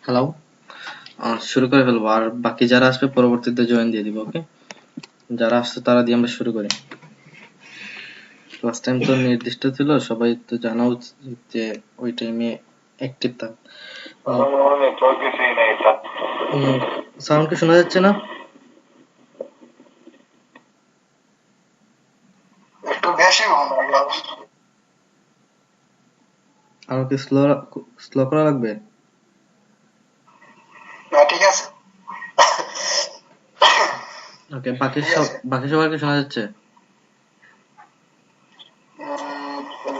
Hello, শুরু করে ফেলবো আর বাকি যারা আসবে পরবর্তীতে জয়েন দিয়ে দিব। ওকে, যারা আসছে তারা দিয়ে আমরা শুরু করি। লাস্ট টাইম তো নির্দিষ্ট ছিল, সবাই তো জানা উচিত যে ওই টাইমে অ্যাক্টিভ থাক। সাউন্ড কি শোনা যাচ্ছে না? একটু বেশি মনে হয়। আরো কি স্লো করা লাগবে? না, ঠিক আছে। ওকে, ঠিক আছে। বাকি সবার কি শোনা যাচ্ছে?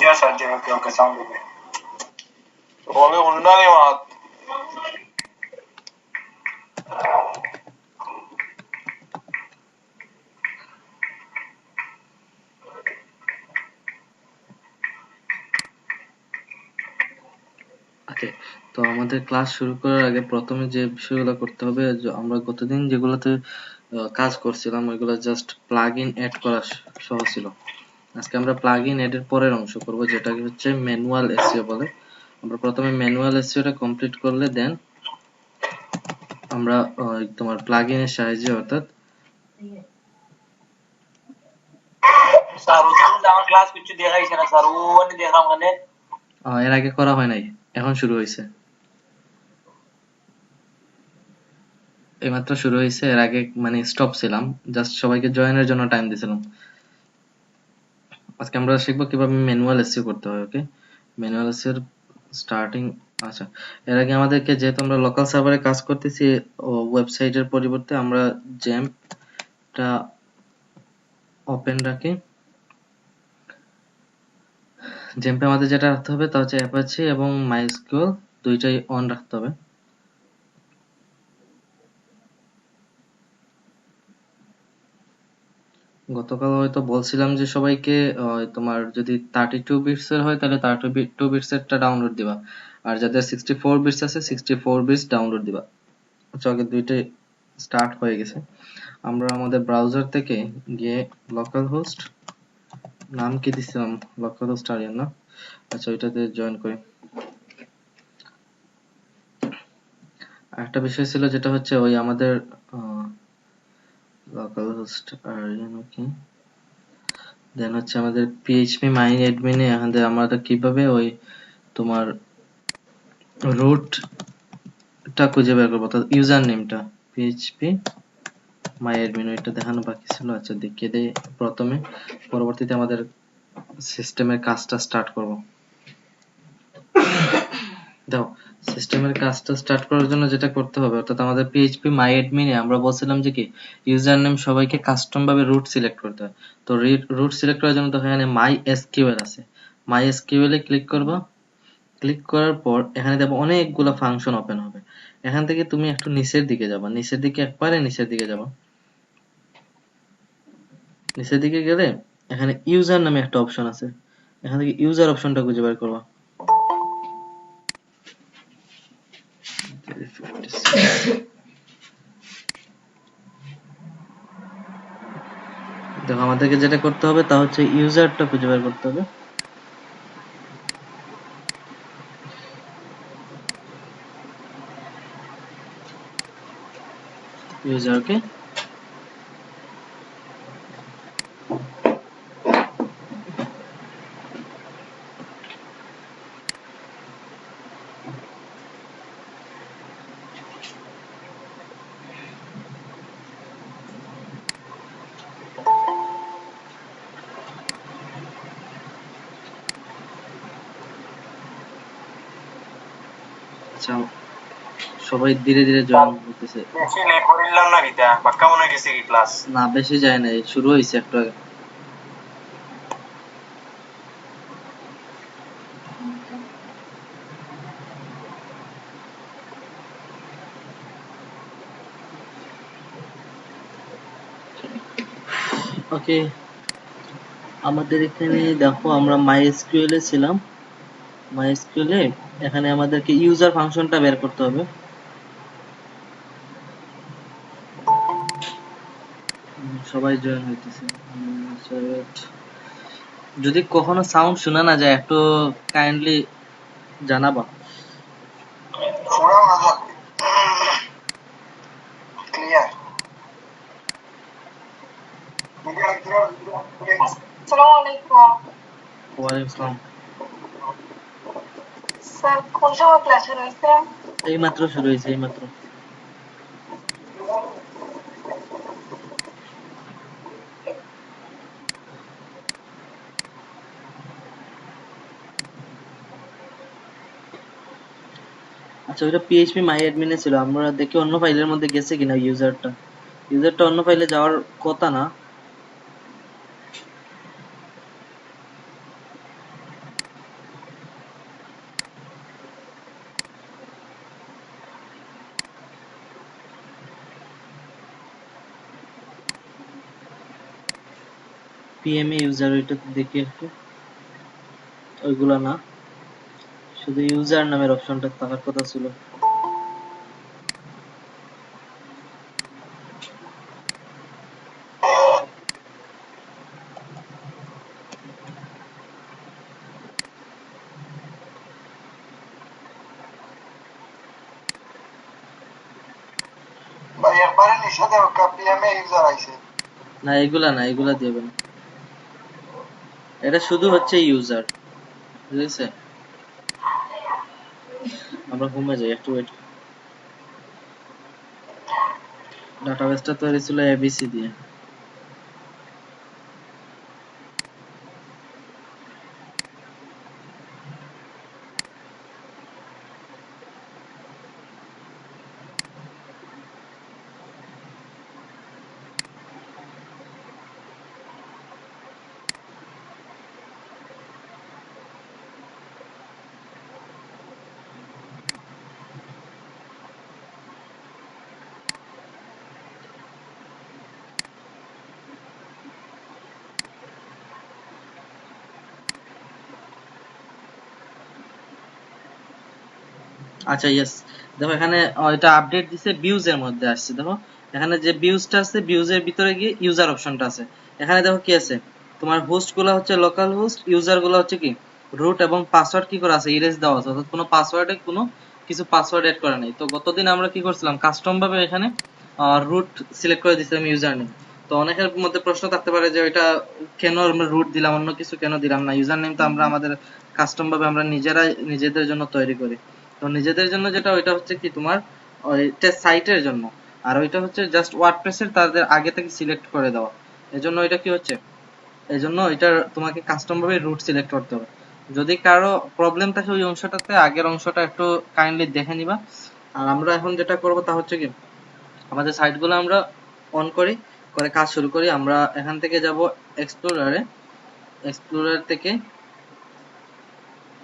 Yes, I do. Okay, okay, sound good. বলে উন্নয়ন মাত ওকে, তো আমাদের ক্লাস শুরু করার আগে প্রথমে যে বিষয়গুলো করতে হবে, আমরা গতদিন যেগুলোতে কাজ করছিলাম ওইগুলো জাস্ট প্লাগ ইন অ্যাড করা সহজ ছিল। আজকে আমরা প্লাগ ইন এড এর পরের অংশ করব, যেটাকে হচ্ছে ম্যানুয়াল এসইও বলে। আমরা প্রথমে ম্যানুয়াল এসইওটা কমপ্লিট করলে দেন আমরা তোমার প্লাগ ইন এর সাহায্যে অর্থাৎ স্যার ওটা আমার ক্লাস কিছু দেখাইছে না স্যার, ওখানে দেখলাম ওখানে এর আগে করা হয় নাই, এখন শুরু হয়েছে, এইমাত্র শুরু হয়েছে। এর আগে মানে স্টপ ছিলাম, জাস্ট সবাইকে জয়েনের জন্য টাইম দিছিলাম। আজকে আমরা শিখবো কিভাবে ম্যানুয়াল এসইও করতে হয়। ওকে, ম্যানুয়াল এসইও স্টার্টিং। আচ্ছা, এর আগে আমাদেরকে, যেহেতু আমরা লোকাল সার্ভারে কাজ করতেছি ওয়েবসাইটের পরিবর্তে, আমরা জ্যাম্পটা ওপেন রাখি। জ্যাম্পে আমাদের যেটা রাখতে হবে তা হচ্ছে অ্যাপাচি এবং মাইস্কুয়েল দুইটাই অন রাখতে হবে। গতকাল হয়তো বলছিলাম যে সবাইকে তোমার যদি 32 বিটস এর হয় তাহলে 32 বিটস এরটা ডাউনলোড দিবা, আর যাদের 64 বিটস আছে 64 বিটস ডাউনলোড দিবা। আচ্ছা, আগে দুইটাই স্টার্ট হয়ে গেছে। আমরা আমাদের ব্রাউজার থেকে গিয়ে লোকাল হোস্ট, নাম কি দিছিলাম, লোকাল হোস্ট আরিয়ান না? আচ্ছা, ওইটাতে জয়েন করি। একটা বিষয় ছিল যেটা হচ্ছে ওই আমাদের লোকাল হোস্ট আরিয়ান। ওকে, দেন হচ্ছে আমাদের পিএইচপি মাইন অ্যাডমিনে আমরা কিভাবে ওই তোমার রুটটা খুঁজে বের করবো, অর্থাৎ ইউজার নেমটা পিএইচপি মাই অ্যাডমিন, ওইটা দেখানো বাকি ছিল। আচ্ছা, দেখিয়ে দেই প্রথমে, পরবর্তীতে আমাদের সিস্টেমের কাজটা স্টার্ট করব। দাও, সিস্টেমের কাজটা স্টার্ট করার জন্য যেটা করতে হবে, অর্থাৎ আমাদের পিএইচপি মাই অ্যাডমিনে আমরা বলছিলাম যে কি ইউজার নেম সবাইকে কাস্টম ভাবে রুট সিলেক্ট করতে হয়। তো রুট সিলেক্ট করার জন্য তো এখানে মাই এসকিউএল আছে, মাই এসকিউএল এ ক্লিক করবা। ক্লিক করার পর এখানে দেখো অনেকগুলো ফাংশন ওপেন হবে। এখান থেকে তুমি একটু নিচের দিকে যাবা, নিচের দিকে একবারে নিচের দিকে যাবা। নিচের দিকে গেলে এখানে ইউজার নামে একটা অপশন আছে, এখান থেকে ইউজার অপশনটা খুঁজে বের করবা। দেখো, আমাদেরকে যেটা করতে হবে তা হচ্ছে ইউজারটা খুঁজে বের করতে হবে। ইউজারকে আচ্ছা, সবাই ধীরে ধীরে জয়েন করতেছে। বেশি লেট করিলাম না কিতা বাক্কা মনে গেছে কি ক্লাস। না, বেশি যায় না, এই শুরু হয়েছে একটু আগে। ওকে, আমাদের এখানে দেখো আমরা মাইএসকিউএল এ ছিলাম। মাইএসকিউএল এ এখানে আমাদেরকে ইউজার ফাংশনটা বের করতে হবে। সবাই জয়েন হইতেছে। যদি কখনো সাউন্ড শোনা না যায় একটু কাইন্ডলি জানাবা। Fura Mazat. Clear. Assalamualaikum. ওয়ালাইকুম আসসালাম। স্যার কোন সময় ক্লাস শুরু হয়েছে? এই মাত্র শুরু হয়েছে, এই মাত্র। আচ্ছা, ওইটা পিএইচপি মাই অ্যাডমিনে ছিল, আমরা দেখি অন্য ফাইলের মধ্যে গেছে কিনা ইউজারটা অন্য ফাইলে যাওয়ার কথা না। পিএমএ ইউজার, ওইটা দেখি একটু। ওইগুলা না, শুধু ইউজার নামের অপশনটা থাকার কথা ছিল। ভাই একবারে নিষেধ পিএমএ ইউজার আইছে। না, এগুলা না, এগুলা দিবেন। এটা শুধু হচ্ছে ইউজার, বুঝেছে? আমরা হোমে যাই, একটু ওয়েট। ডাটাবেসটা তৈরি ছিল এবিসি দিয়ে। আচ্ছা, ইয়েস। দেখো এখানে এটা আপডেট দিছে, ভিউজ এর মধ্যে আসছে। দেখো এখানে যে ভিউজটা আছে, ভিউজের ভিতরে গিয়ে ইউজার অপশনটা আছে। এখানে দেখো কি আছে, তোমার হোস্ট গুলা হচ্ছে লোকাল হোস্ট, ইউজার গুলা হচ্ছে কি রুট, এবং পাসওয়ার্ড কি করা আছে, ইরেজ দেওয়া আছে, অর্থাৎ কোনো পাসওয়ার্ডে কোনো কিছু পাসওয়ার্ড এড করা নেই। তো গতদিন আমরা কি করছিলাম, কাস্টম ভাবে এখানে রুট সিলেক্ট করে দিয়েছিলাম ইউজার নেম। তো অনেকের মধ্যে প্রশ্ন থাকতে পারে যে এটা কেন আমরা রুট দিলাম, অন্য কিছু কেন দিলাম না। ইউজার নেম তো আমরা আমাদের কাস্টম ভাবে আমরা নিজেরাই নিজেদের জন্য তৈরি করি। তো নিজেদের জন্য যেটা, ওইটা হচ্ছে কি তোমার ওইটা সাইটের জন্য, আর ওইটা হচ্ছে জাস্ট ওয়ার্ডপ্রেসের তাদের আগে থেকে সিলেক্ট করে দেওয়া। এজন্য এটা কি হচ্ছে, এজন্য এটা তোমাকে কাস্টম ভাবে রুট সিলেক্ট করতে হবে। যদি কারো প্রবলেম থাকে ওই অংশটাতে, আগের অংশটা একটু কাইন্ডলি দেখে নিবা। আর আমরা এখন যেটা করব তা হচ্ছে কি, আমাদের সাইটগুলো আমরা অন করি, করে কাজ শুরু করি। আমরা এখান থেকে যাব এক্সপ্লোরারে,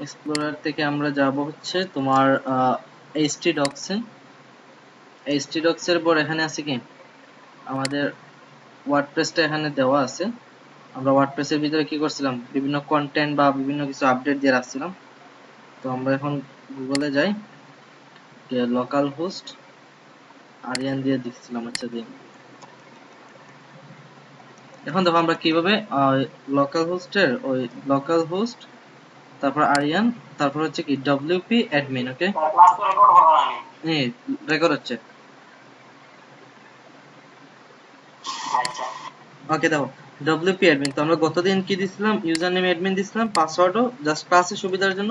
এক্সপ্লোরার থেকে আমরা যাব হচ্ছে তোমার htdocs-এ। htdocs এর পর এখানে আছে কি আমাদের ওয়ার্ডপ্রেসটা এখানে দেওয়া আছে। আমরা ওয়ার্ডপ্রেসের ভিতরে কি করছিলাম, বিভিন্ন কন্টেন্ট বা বিভিন্ন কিছু আপডেট দিয়ে রাখছিলাম। তো আমরা এখন গুগলে যাই, লোকাল হোস্ট আরিয়ান দিয়ে দিচ্ছিলাম। আচ্ছা দিই, এখন দেখো আমরা কিভাবে লোকাল হোস্টের ওই লোকাল হোস্ট, তারপর আরিয়ান, তারপর হচ্ছে কি ডব্লিউপি অ্যাডমিন। ওকে, রেকর্ড হচ্ছে। ওকে, দেখো ডব্লিউপি অ্যাডমিন। তো আমরা গতদিন কি দিছিলাম, ইউজার নেম অ্যাডমিন দিছিলাম, পাসওয়ার্ডও জাস্ট ক্লাসের সুবিধার জন্য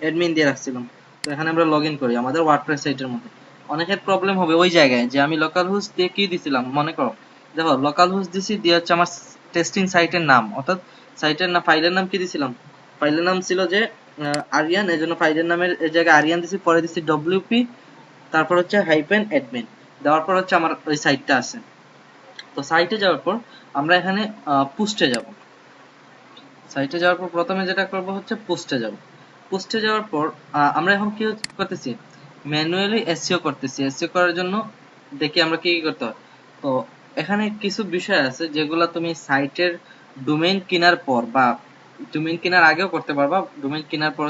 অ্যাডমিন দিয়ে রাখছিলাম। তো এখানে আমরা লগইন করি আমাদের ওয়ার্ডপ্রেস সাইটের মধ্যে। অনেকের প্রবলেম হবে ওই জায়গায় যে আমি লোকাল হোস্ট দিয়ে কি দিছিলাম, মনে করো দেখো লোকাল হোস্ট দিছি, দিয়ে হচ্ছে আমার টেস্টিং সাইটের নাম, অর্থাৎ সাইটের না ফাইলের নাম কি দিছিলাম, ফাইলের নাম ছিল যে আরিয়ান, এই জন্য ফাইলের নামের এই জায়গায় আরিয়ান দিছি, পরে দিছি ডব্লিউপি, তারপর হচ্ছে হাইপেন অ্যাডমিন, দেওয়ার পর হচ্ছে আমার ওই সাইটটা আছে। তো সাইটে যাওয়ার পর আমরা এখানে পোস্টে যাব। সাইটে যাওয়ার পর প্রথমে যেটা করব হচ্ছে পোস্টে যাব। পোস্টে যাওয়ার পর আমরা এখন কি করতেছি, ম্যানুয়ালি এসইও করতেছি। এসইও করার জন্য দেখি আমরা কি কি করতে হয়। তো এখানে কিছু বিষয় আছে যেগুলো তুমি সাইটের ডোমেইন কেনার পর বা ডোমেইন কেনার আগেও করতে পারবা, ডোমেইন কেনার পর।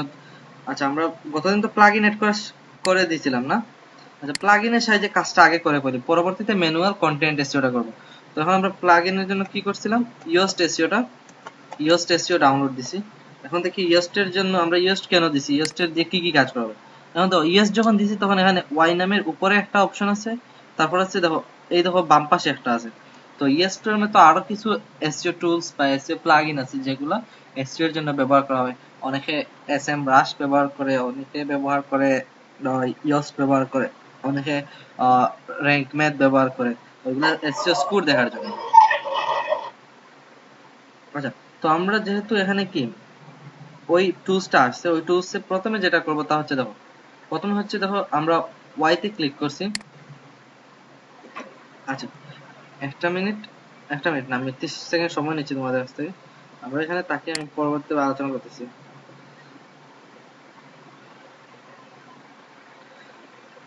আচ্ছা, আমরা গতদিন তো প্লাগইন এড করে দিয়েছিলাম না। আচ্ছা, প্লাগইনের সাহায্যে কাজটা আগে করে ফেলি, পরবর্তীতে ম্যানুয়াল কন্টেন্ট এসইওটা করব। তো এখন আমরা প্লাগইনের জন্য কি করছিলাম, ইয়োস্ট এসইও ডাউনলোড দিছি। এখন দেখি ইয়েস্টের জন্য আমরা ইয়েস্ট কেন দিছি, ইয়েস্টের দিয়ে কি কি কাজ করবে। এখন তো ইয়েস্ট যখন দিছি তখন এখানে ওয়াই নামের উপরে একটা অপশন আছে, তারপর হচ্ছে দেখো এই দেখো বাম পাশে একটা আছে। তো ইয়েস্টের মতো আরো কিছু এসইও টুলস বা এসইও প্লাগইন আছে যেগুলো এসইও এর জন্য ব্যবহার করা হয়। অনেকে এসএম রাশ ব্যবহার করে, অনেকে ব্যবহার করে ইয়েস্ট ব্যবহার করে, অনেকে র্যাঙ্ক ম্যাথ ব্যবহার করে, ওইগুলো এসইও স্কোর দেখার জন্য। আচ্ছা, তো আমরা যেহেতু এখানে কি ওই টুলসটা আসছে, ওই টুলসে প্রথমে যেটা করব তা হচ্ছে দেখো, প্রথমে হচ্ছে দেখো আমরা ওয়াই তে ক্লিক করছি। আচ্ছা, একটা মিনিট না, আমি 30 সেকেন্ড সময় নিচ্ছি তোমাদের কাছ থেকে। আমরা এখানে তাকে আমি পরবর্তী আলোচনা করতেছি।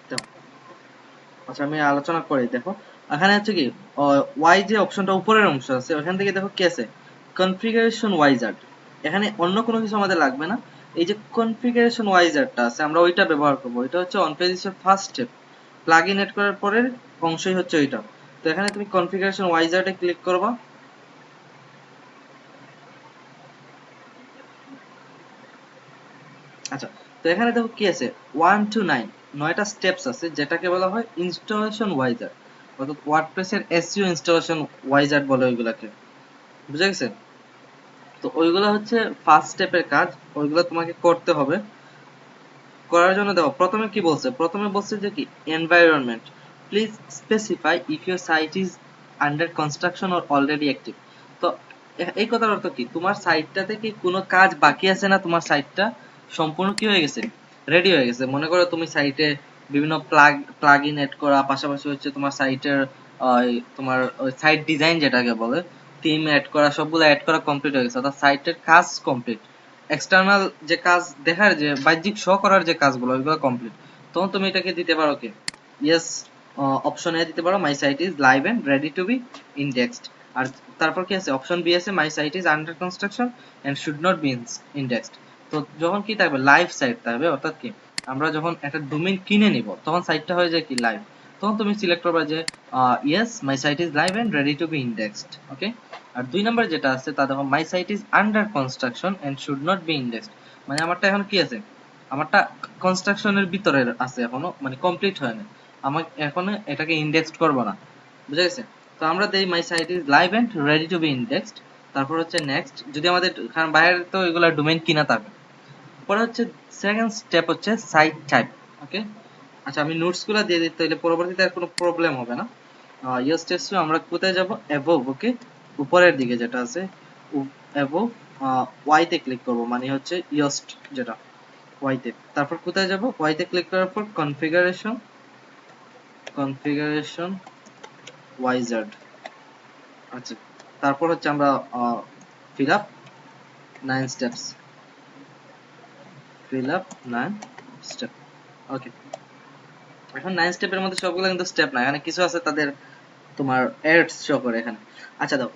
দেখো, আচ্ছা আমি আলোচনা করি। দেখো এখানে হচ্ছে কি ওয়াই যে অপশনটা উপরের অংশ আছে ওখান থেকে দেখো কি আছে, কনফিগারেশন ওয়াইজার্ড। এখানে অন্য কোনো কিছু আমাদের লাগবে না, এই যে কনফিগারেশন ওয়াইজার্ডটা আছে আমরা ওইটা ব্যবহার করব। এটা হচ্ছে অন পেজের ফার্স্ট স্টেপ, প্লাগইন এড করার পরের অংশই হচ্ছে ওইটা। তো এখানে তুমি কনফিগারেশন ওয়াইজার্ডে ক্লিক করবা। আচ্ছা, তো এখানে দেখো কি আছে, 1 to 9 9টা স্টেপস আছে যেটাকে বলা হয় ইনস্টলেশন ওয়াইজার্ড, অর্থাৎ ওয়ার্ডপ্রেসের এসইও ইনস্টলেশন ওয়াইজার্ড বলে ওইগুলাকে। বুঝা গেছে? তো ওইগুলা হচ্ছে ফার্স্ট স্টেপের কাজ, ওইগুলা তোমাকে করতে হবে। করার জন্য দেখো প্রথমে কি বলছে, প্রথমে বলছে যে কি environment, please specify if your site is under construction or already active. তো এই কথার অর্থ কি, তোমার সাইটটাতে কি কোনো কাজ বাকি আছে না, তোমার সাইটটা সম্পূর্ণ কি হয়ে গেছে, রেডি হয়ে গেছে। মনে করো তুমি সাইটে বিভিন্ন প্লাগ ইন এড করা, পাশাপাশি হচ্ছে তোমার সাইটের তোমার সাইট ডিজাইন যেটাকে বলে থিম এড করা, সবগুলো এড করা কমপ্লিট হয়ে গেছে, অর্থাৎ সাইটের কাজ কমপ্লিট। এক্সটার্নাল যে কাজ দেখার, যে বাহ্যিক শো করার যে কাজগুলো ওইগুলো কমপ্লিট। তখন তুমি এটাকে দিতে পারো কি ইয়েস অপশন এ দিতে পারো, my site is live and ready to be indexed. আর তারপর কি আছে, অপশন বি আছে, my site is under construction and should not be indexed. তো যখন কি থাকবে, লাইভ সাইট থাকবে, অর্থাৎ কি আমরা যখন একটা ডোমেইন কিনে নিব তখন সাইটটা হয়ে যায় কি লাইভ। তখন তুমি সিলেক্ট করবে যে yes my site is live and ready to be indexed. Okay. আর 2 নাম্বার যেটা আছে তা দেখো, my site is under construction and should not be indexed. মানে আমারটা এখন কি আছে, আমারটা কনস্ট্রাকশনের ভিতরে আছে এখনো, মানে কমপ্লিট হয় না, আমার এখনো এটাকে ইন্ডেক্সড করব না। বুঝা গেছে? তো আমরা দেই my site is live and ready to be indexed, তারপর হচ্ছে নেক্সট। যদি আমাদের, কারণ বাইরে তো এগুলা ডোমেইন কিনা থাকবে। পরে হচ্ছে সেকেন্ড স্টেপ হচ্ছে সাইট টাইপ। ওকে। আচ্ছা আমি নোটস গুলা দিয়ে দিই, তাহলে পরবর্তীতে আর কোনো প্রবলেম হবে না। ইয়েস টেস্ট আমরা কোথায় যাব, অ্যাবোভ। ওকে, উপরের দিকে যেটা আছে অ্যাবোভ, ওয়াই তে ক্লিক করব, মানে হচ্ছে ইয়েস্ট যেটা ওয়াই তে। তারপর কোথায় যাব, ওয়াই তে ক্লিক করার পর কনফিগারেশন ওয়াইজার্ড। আচ্ছা, তারপর হচ্ছে আমরা fill up 9 steps, fill up 9 step. Okay, এখন 9 স্টেপের মধ্যে সবগুলো কিন্তু স্টেপ না, এখানে কিছু আছে তাদের তোমার এরর্স শো করে এখানে। আচ্ছা দাও,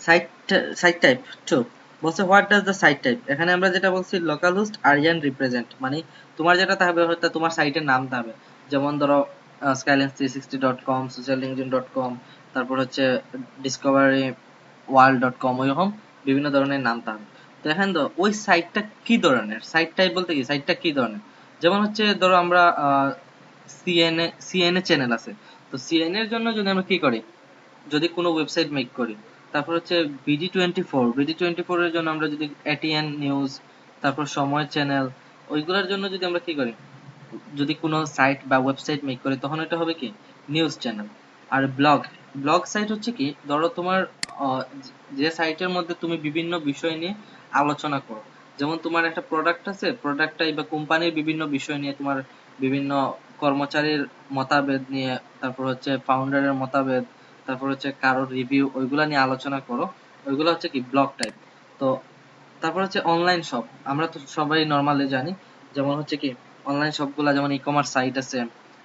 সাইট সাইট টাইপ 2 বলছে what does the site type. এখানে আমরা যেটা বলছি লোকাল হোস্ট আরিয়ান রিপ্রেজেন্ট, মানে তোমার যেটা থাকবে হয়তো তোমার সাইটের নাম থাকবে, যেমন ধরো skylens360.com, sociallinkedin.com, তারপর হচ্ছে discovery world.com, ওইরকম বিভিন্ন ধরনের নাম থাকবে। তো এখানে তো ওই সাইটটা কি ধরনের, সাইট টাইপ বলতে কি সাইটটা কি ধরনের, যেমন হচ্ছে ধরো আমরা সিএনএ চ্যানেল আছে, তো সিএনএ এর জন্য যদি আমরা কি করি, যদি কোনো ওয়েবসাইট মেক করি, তারপর হচ্ছে বিডি24 এর জন্য আমরা যদি এটিএন নিউজ, তারপর সময় চ্যানেল, ওইগুলোর জন্য যদি আমরা কি করি, যদি কোনো সাইট বা ওয়েবসাইট মেক করি তখন এটা হবে কি নিউজ চ্যানেল। আর ব্লগ সাইট হচ্ছে কি, ধরো তোমার যে সাইটের মধ্যে তুমি বিভিন্ন বিষয় নিয়ে আলোচনা করো, যেমন তোমার একটা প্রোডাক্ট আছে, প্রোডাক্টটাই বা কোম্পানির বিভিন্ন বিষয় নিয়ে, তোমার বিভিন্ন কর্মচারীর মতামত নিয়ে, তারপর হচ্ছে ফাউন্ডারের মতামত, তারপর হচ্ছে কারোর রিভিউ, ওইগুলা নিয়ে আলোচনা করো, ওইগুলো হচ্ছে কি ব্লগ টাইপ। তো তারপর হচ্ছে অনলাইন শপ, আমরা তো সবাই নরমালি জানি, যেমন হচ্ছে কি অনলাইন শপগুলা, যেমন ই কমার্স সাইট আছে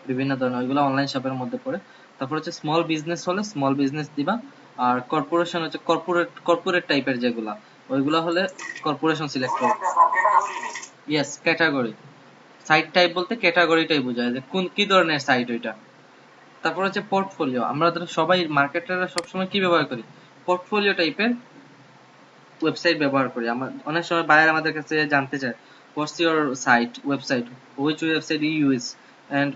বিভিন্ন ধরনের, ওইগুলো অনলাইন শপের মধ্যে পড়ে। তারপর হচ্ছে স্মল বিজনেস হলে স্মল বিজনেস দিবা, আর কর্পোরেশন হচ্ছে কর্পোরেট টাইপের যেগুলা, ওইগুলা হলে কর্পোরেশন সিলেক্ট করো। ইয়েস, ক্যাটাগরি, সাইট টাইপ বলতে ক্যাটাগরিটাই বোঝায় যে কোন কি ধরনের সাইট ওইটা। তারপর হচ্ছে পোর্টফোলিও, আমরা ধরো সবাই মার্কেটাররা সবসময় কি ব্যবহার করি, পোর্টফোলিও টাইপের ওয়েবসাইট ব্যবহার করি। অনেক সময় বায়ার আমাদের কাছে জানতে চায় what's your site website, which website you use and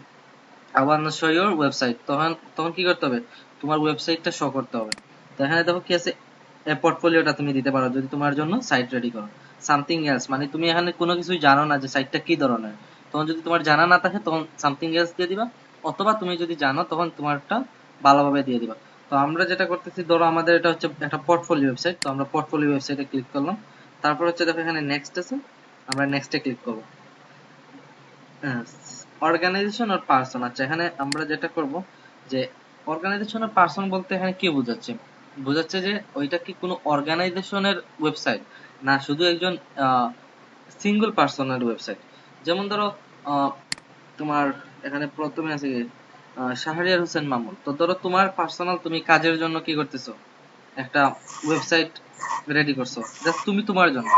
I want to show your website. তখন তখন কি করতে হবে, তোমার ওয়েবসাইটটা শো করতে হবে। তো এখানে দেখো কি আছে, পোর্টফোলিওটা তুমি দিতে পারো যদি তোমার জন্য সাইট রেডি করো। সামথিং এলস মানে তুমি এখানে কোনো কিছুই জানো না যে সাইটটা কি ধরনের, তখন যদি তোমার জানা না থাকে তখন সামথিং এলস দিয়ে দিবা, অথবা তুমি যদি জানো তখন তোমারটা ভালোভাবে দিয়ে দিবা। তো আমরা যেটা করতেছি, ধরো আমাদের এটা হচ্ছে একটা পোর্টফোলিও ওয়েবসাইট, তো আমরা পোর্টফোলিও ওয়েবসাইটে ক্লিক করলাম। তারপর হচ্ছে দেখো এখানে নেক্সট আছে, আমরা নেক্সটে ক্লিক করবো। অর্গানাইজেশন আর পার্সন। আচ্ছা এখানে আমরা যেটা করব যে অর্গানাইজেশন আর পার্সন বলতে এখানে কি বোঝাচ্ছে, বোঝাচ্ছে যে ওইটা কি কোনো অর্গানাইজেশনের ওয়েবসাইট না শুধু একজন সিঙ্গল পার্সনের ওয়েবসাইট। যেমন ধরো তোমার এখানে প্রথমে আছে কি, শাহরিয়ার হোসেন মামুন। তো ধরো তোমার পার্সোনাল তুমি কাজের জন্য কি করতেছো, একটা ওয়েবসাইট রেডি করছো জাস্ট তুমি তোমার জন্য,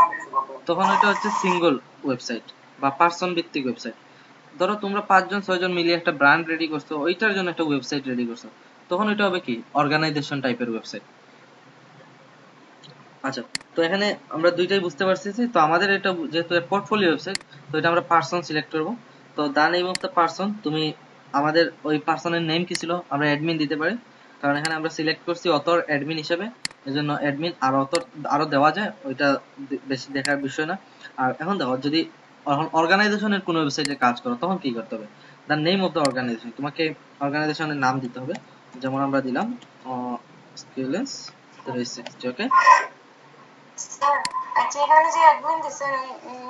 তখন ওইটা হচ্ছে সিঙ্গল ওয়েবসাইট বা পার্সন ভিত্তিক ওয়েবসাইট। ধরো তোমরা 5 জন 6 জন মিলিয়ে একটা ব্র্যান্ড রেডি করছো, ওইটার জন্য একটা ওয়েবসাইট রেডি করছো, তখন ওইটা হবে কি অর্গানাইজেশন টাইপের ওয়েবসাইট। আচ্ছা, তো এখানে আমরা দুইটাই বুঝতে পারছি। তো আমাদের এটা যেহেতু পোর্টফোলিও ওয়েবসাইট, তো এটা আমরা পার্সন সিলেক্ট করব। তো the name of the person, তুমি আমাদের ওই পার্সনের নেম কি ছিল আমরা অ্যাডমিন দিতে পারি, কারণ এখানে আমরা সিলেক্ট করছি অথর অ্যাডমিন হিসেবে, এজন্য অ্যাডমিন আর অথর আরো দেওয়া যায়, ওইটা বেশি দেখার বিষয় না। আর এখন দেখো যদি অর্গানাইজেশনের কোনো ওয়েবসাইটে কাজ করো তখন কি করতে হবে, the name of the organization, তোমাকে অর্গানাইজেশনের নাম দিতে হবে। যেমন আমরা দিলাম স্কিলেন্স 360। ওকে, স্যার আচ্ছা এখানে যে অ্যাডমিন দিছেন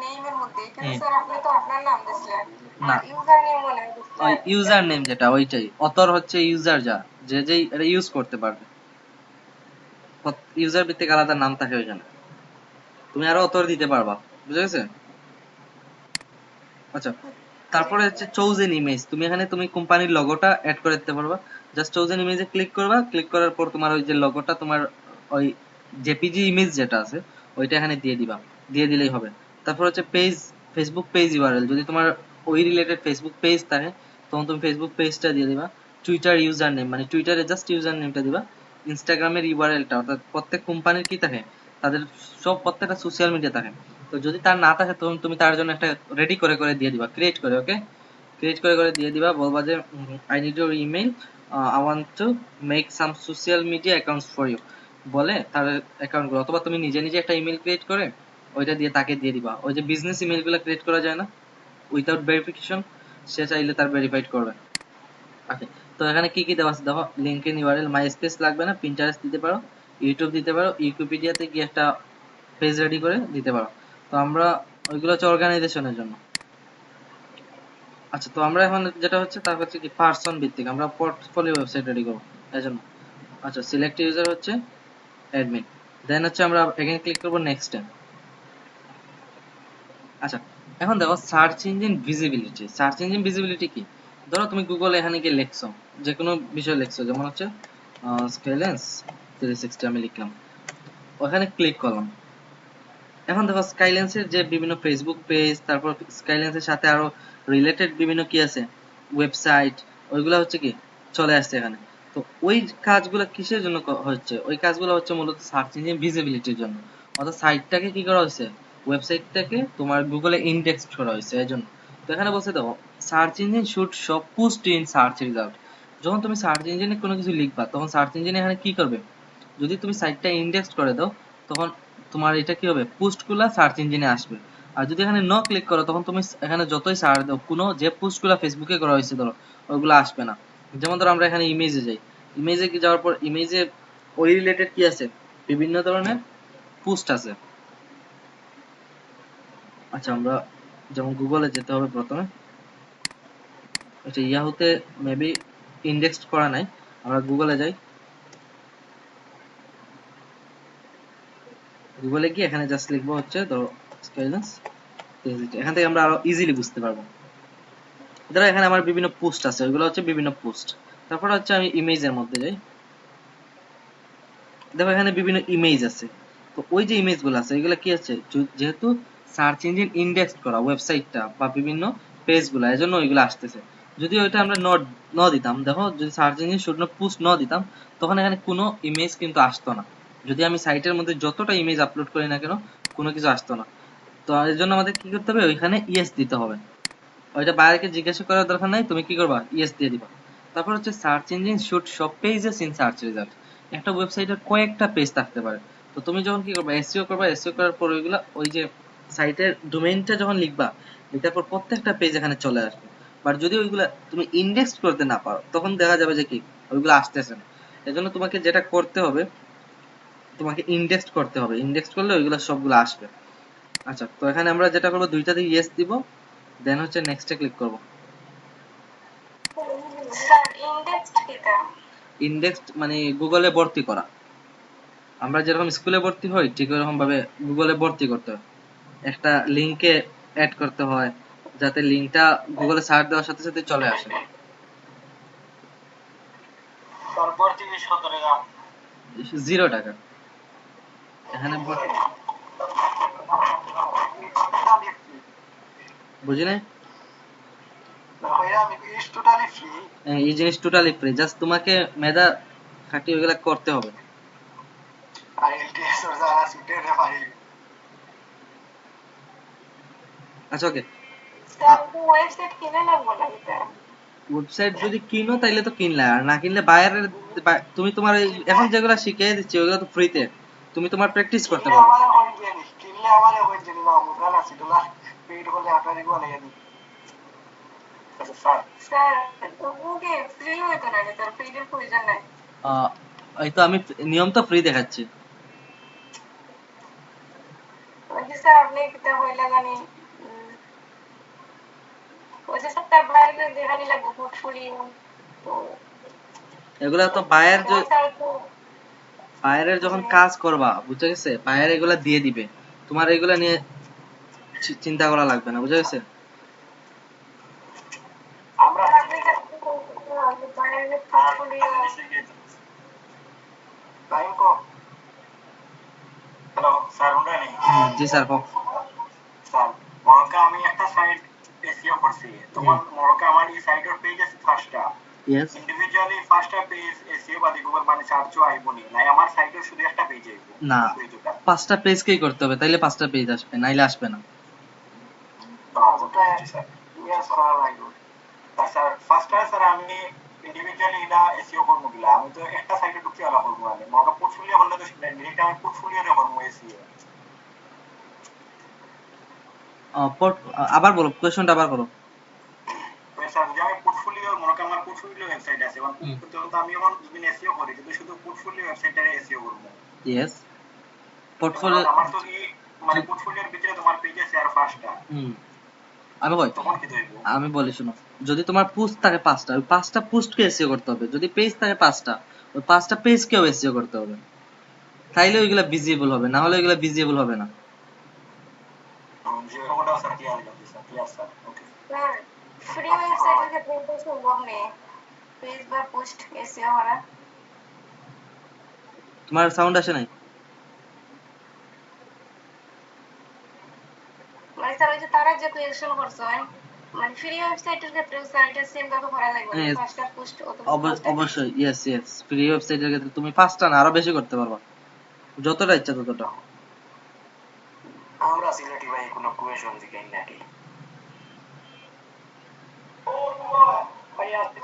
নেইমের মধ্যে এখানে স্যার আপনি তো আপনার নাম দিছিলেন না, আর ইউজার নেম মনে হয় ওই দিছিলেন ইউজার নেম যেটা ওইটাই, অথর হচ্ছে ইউজার যা যে যেই এটা ইউজ করতে পারবে, ইউজার ভিত্তিক আলাদা নাম থাকে ওইখানে, তুমি আরো অথর দিতে পারবা, বুঝে গেছে? আচ্ছা, তারপরে হচ্ছে চোজেন ইমেজ, তুমি এখানে তুমি কোম্পানির লোগোটা অ্যাড করে দিতে পারবা। জাস্ট চোজেন ইমেজে ক্লিক করবা, ক্লিক করার পর তোমার ওই যে লোগোটা তোমার ওই জেপিজি ইমেজ যেটা আছে ওইটা এখানে দিয়ে দিবা, দিয়ে দিলেই হবে। তারপর হচ্ছে পেজ, ফেসবুক পেজ ইউআরএল, যদি তোমার ওই রিলেটেড ফেসবুক পেজ থাকে তখন তুমি ফেসবুক পেজটা দিয়ে দিবা। টুইটার ইউজার নেম মানে টুইটারে জাস্ট ইউজার নেমটা দিবা। ইনস্টাগ্রামের ইউআরএলটা, অর্থাৎ প্রত্যেক কোম্পানির কি থাকে, তাদের সব প্রত্যেকটা সোশ্যাল মিডিয়া থাকে, তো যদি তার না থাকে তখন তুমি তার জন্য একটা রেডি করে করে দিয়ে দিবা, ক্রিয়েট করে। ওকে, ক্রিয়েট করে করে দিয়ে দিবা, বলবা যে I need your email, I want to make some social media accounts for you, বলে তার অ্যাকাউন্টগুলো, অথবা তুমি নিজে নিজে একটা ইমেল ক্রিয়েট করে ওইটা দিয়ে তাকে দিয়ে দিবা। ওই যে বিজনেস ইমেলগুলো ক্রিয়েট করা যায় না উইথাউট ভেরিফিকেশন, সে চাইলে তার ভেরিফাইড করবে। ওকে, তো এখানে কি কি দেওয়া আছে দেখো, লিঙ্কইন ইউআরএল, মাই স্পেস লাগবে না, পিন্টারেস্ট দিতে পারো, ইউটিউব দিতে পারো, উইকিপিডিয়াতে গিয়ে একটা পেজ রেডি করে দিতে পারো। তো আমরা ওইগুলো হচ্ছে অর্গানাইজেশনের জন্য। আচ্ছা, তো আমরা এখন যেটা হচ্ছে তার হচ্ছে কি পার্সন ভিত্তিক আমরা পোর্টফোলিও ওয়েবসাইট রেডি করব এজন্য। আচ্ছা, সিলেক্ট ইউজার হচ্ছে অ্যাডমিন, দেন হচ্ছে আমরা এগেইন ক্লিক করব নেক্সট টাইম। আচ্ছা, এখন দেখো search engine visibility. Search engine visibility কি, ধরো তুমি গুগলে এখানে গিয়ে লিখছো, যে কোনো বিষয় লিখছো, যেমন হচ্ছে স্কাইলেন্স 360 আমি লিখলাম, ওখানে ক্লিক করলাম। এখন দেখো স্কাইলেন্সের যে বিভিন্ন ফেসবুক পেজ, তারপর স্কাইলেন্সের সাথে আরো রিলেটেড বিভিন্ন কি আছে ওয়েবসাইট, ওইগুলো হচ্ছে কি চলে আসছে এখানে। তো ওই কাজগুলো কিসের জন্য হচ্ছে, ওই কাজগুলো হচ্ছে মূলত সার্চ ইঞ্জিন ভিজিবিলিটির জন্য, অর্থাৎ সাইটটাকে কি করা হয়েছে, ওয়েবসাইটটাকে তোমার গুগলে ইন্ডেক্স করা হয়েছে এই জন্য। তো এখানে বলছে দেখো search engine should show post in search result, যখন তুমি সার্চ ইঞ্জিনে কোনো কিছু লিখবা তখন সার্চ ইঞ্জিন এখানে কি করবে, যদি তুমি সাইটটা ইন্ডেক্স করে দাও তখন তোমার এটা কি হবে, পোস্টগুলা সার্চ ইঞ্জিনে আসবে। আর যদি এখানে ন ক্লিক করো তখন তুমি এখানে যতই সার্চ দাও কোনো যে পোস্টগুলা ফেসবুকে করা হয়েছে ধরো ওইগুলো আসবে না। যেমন ধরো আমরা এখানে ইমেজে যাই, ইমেজে কি যাওয়ার পর ইমেজে ওই রিলেটেড কি আছে, বিভিন্ন ধরনের পোস্ট আছে। আচ্ছা, আমরা যেমন গুগলে যেতে হবে প্রথমে, এটা ইয়াহুতে মেবি ইন্ডেক্স করা নাই, আমরা গুগলে যাই, গুগলে গিয়ে এখানে জাস্ট লিখবো হচ্ছে ধরো স্কাইলেন্স, এখান থেকে আমরা আরো ইজিলি বুঝতে পারবো। ধরো এখানে আমার বিভিন্ন পোস্ট আছে, ওইগুলো হচ্ছে বিভিন্ন পোস্ট। তারপর হচ্ছে আমি ইমেজের মধ্যে যাই, দেখো এখানে বিভিন্ন ইমেজ আছে। তো ওই যে ইমেজ গুলো আছে এগুলো কি আছে, যেহেতু সার্চ ইঞ্জিন ইন্ডেক্স করা ওয়েবসাইটটা বা বিভিন্ন পেজ গুলা, এজন্য ওইগুলো আসতেছে। যদি ওইটা আমরা ন দিতাম, দেখো যদি সার্চ ইঞ্জিন শুড পোস্ট ন দিতাম তখন এখানে কোনো ইমেজ কিন্তু আসতো না, যদি আমি সাইটের মধ্যে যতটা ইমেজ আপলোড করি না কেন কোনো কিছু আসতো না। তো এর জন্য আমাদের কি করতে হবে, ওইখানে ইয়েস দিতে হবে। ওইটা বাইরেকে জিজ্ঞাসা করার দরকার নাই, তুমি কি করবা, ইয়েস দিয়ে দিবা। তারপর হচ্ছে search engine should show pages in search result. একটা ওয়েবসাইটের কয়েকটা পেজ থাকতে পারে। তো তুমি যখন কি করবা, এসইও করবা, এসইও করার পর ওইগুলা ওই যে সাইটের ডোমেইনটা যখন লিখবা, লিখার পর প্রত্যেকটা পেজ এখানে চলে আসবে। বাট যদি ওইগুলা তুমি ইন্ডেক্স করতে না পারো, তখন দেখা যাবে যে কি ওইগুলো আসতেছে না। এজন্য তোমাকে যেটা করতে হবে, তোমাকে ইন্ডেক্স করতে হবে। ইন্ডেক্স করলে ওইগুলো সবগুলো আসবে। আচ্ছা, তো এখানে আমরা যেটা করবো, দুইটাতে ইয়েস দিব, দেন হচ্ছে নেক্সটে ক্লিক করব। স্যার ইন্ডেক্স কিটা? ইন্ডেক্স মানে গুগলে ভর্তি করা। আমরা যেরকম স্কুলে ভর্তি হই ঠিক ওরকম ভাবে গুগলে ভর্তি করতে হয়। একটা লিংকে অ্যাড করতে হয়, যাতে লিংকটা গুগলে সার্চ দেওয়ার সাথে সাথে চলে আসে। তারপর থেকে 17 গ্রাম 0 টাকা এখানে বুঝি নাই। ভাইয়া আমি ইজ টোটালি ফ্রি। এই জিনিস টোটালি ফ্রি, জাস্ট তোমাকে মেধা খাটিয়ে ওইগুলা করতে হবে। আইএলটিএস ওর যারা সুটের রে ভাই। আচ্ছা ওকে, স্যার ওয়েবসাইট কিনে লাগবো না এটা? ওয়েবসাইট যদি কিনো তাইলে তো কিনলে, আর না কিনলে বাইরের তুমি তোমার এখন যেগুলো শিখিয়ে দিচ্ছি ওইগুলো তো ফ্রিতে, তুমি তোমার প্র্যাকটিস করতে পারো। কিনলে আমারে হই জানি মাহমুদ রানা সিটুলা পেইড হলে আপনারই গো লাগে দি। স্যার তবুও কি ফ্রি হইতো না স্যার? পেইডের প্রয়োজন নাই? এই তো আমি নিয়ম তো ফ্রি দেখাচ্ছি। ওই যে স্যার আপনি কিতা হইলা জানি ওই যে স্যার তার বাইরে দেখানি লাগবো পোর্টফোলিও। তো এগুলা তো বায়ার স্যার তো বায়ারের যখন কাজ করবা, বুঝে গেছে, বায়ার এগুলা দিয়ে দিবে, তোমার এগুলা নিয়ে চিন্তা করা লাগবে না, বুঝে গেছে। আমরা আপনি বাইরে পোর্টফোলিও টাইম কো। হ্যালো স্যার উন্নয়ন। জি স্যার হোক। স্যার মরকা আমি একটা সাইট এসইও করছি, তোমার মরকা আমার এই সাইটের পেজ আছে 5টা। ইয়েস, ইন্ডিভিজুয়ালি 5টা পেজ এসইও বাদে গুগল মানে সার্চও আইবনি নাই, আমার সাইটের শুধু একটা পেজ আইব না, পেজটা। 5টা পেজকেই করতে হবে, তাইলে 5টা পেজ আসবে, নাইলে আসবে না। ওটা স্যার ইয়েস করা লাগবে। স্যার ফার্স্ট স্যার আমি ইন্ডিভিজুয়ালি এটা এসইও করব গিলা, আমি তো একটা সাইটে ঢুকতে আলা করব মানে মরকা পোর্টফোলিও হলে তো ডিরেক্ট আমি পোর্টফোলিও রে করব এসইও। আবার বলো, কোয়েশ্চনটা আবার বলো। স্যার যে আমি পোর্টফোলিও মরকা আমার পোর্টফোলিও ওয়েবসাইট আছে, এবং তো আমি এখন যদি এসইও করি যদি শুধু পোর্টফোলিও ওয়েবসাইটে এসইও করব। Yes, portfolio. আমার তো কি মানে পোর্টফোলিওর ভিতরে তোমার পেজ আছে আর 5টা। আমি বলি, তখন কি দেব? আমি বলি শুনো, যদি তোমার পোস্ট থাকে 5টা, ওই 5টা পোস্টকে এসইও করতে হবে। যদি পেজ থাকে 5টা, ওই 5টা পেজকেও এসইও করতে হবে, তাইলে ওইগুলা ভিজিবল হবে, না হলে ওইগুলা ভিজিবল হবে না। যে কোনটা স্যার ক্লিয়ার হয়ে sir clear sir okay. Sir free ওয়েবসাইটের ক্ষেত্রে এটা সম্ভব নেই, পেজ বা পোস্ট এসইও করা। তোমার সাউন্ড আসে নাই। মানে স্যার ওই যে তারা যে কোয়েকশন করছে মানে ফ্রি ওয়েবসাইটের ক্ষেত্রে স্যার এটা সেম ভাবে করা লাগবে না? 5টা পোস্ট অথবা 5টা পেজ। অবশ্যই, ইয়েস ইয়েস, ফ্রি ওয়েবসাইটের ক্ষেত্রে তুমি 5টা না আরো বেশি করতে পারবা, যতটা ইচ্ছা ততটা। আমরা সিলেটি ভাই কোনো কোয়েশন দিকেন নাকি? ভাই আসতে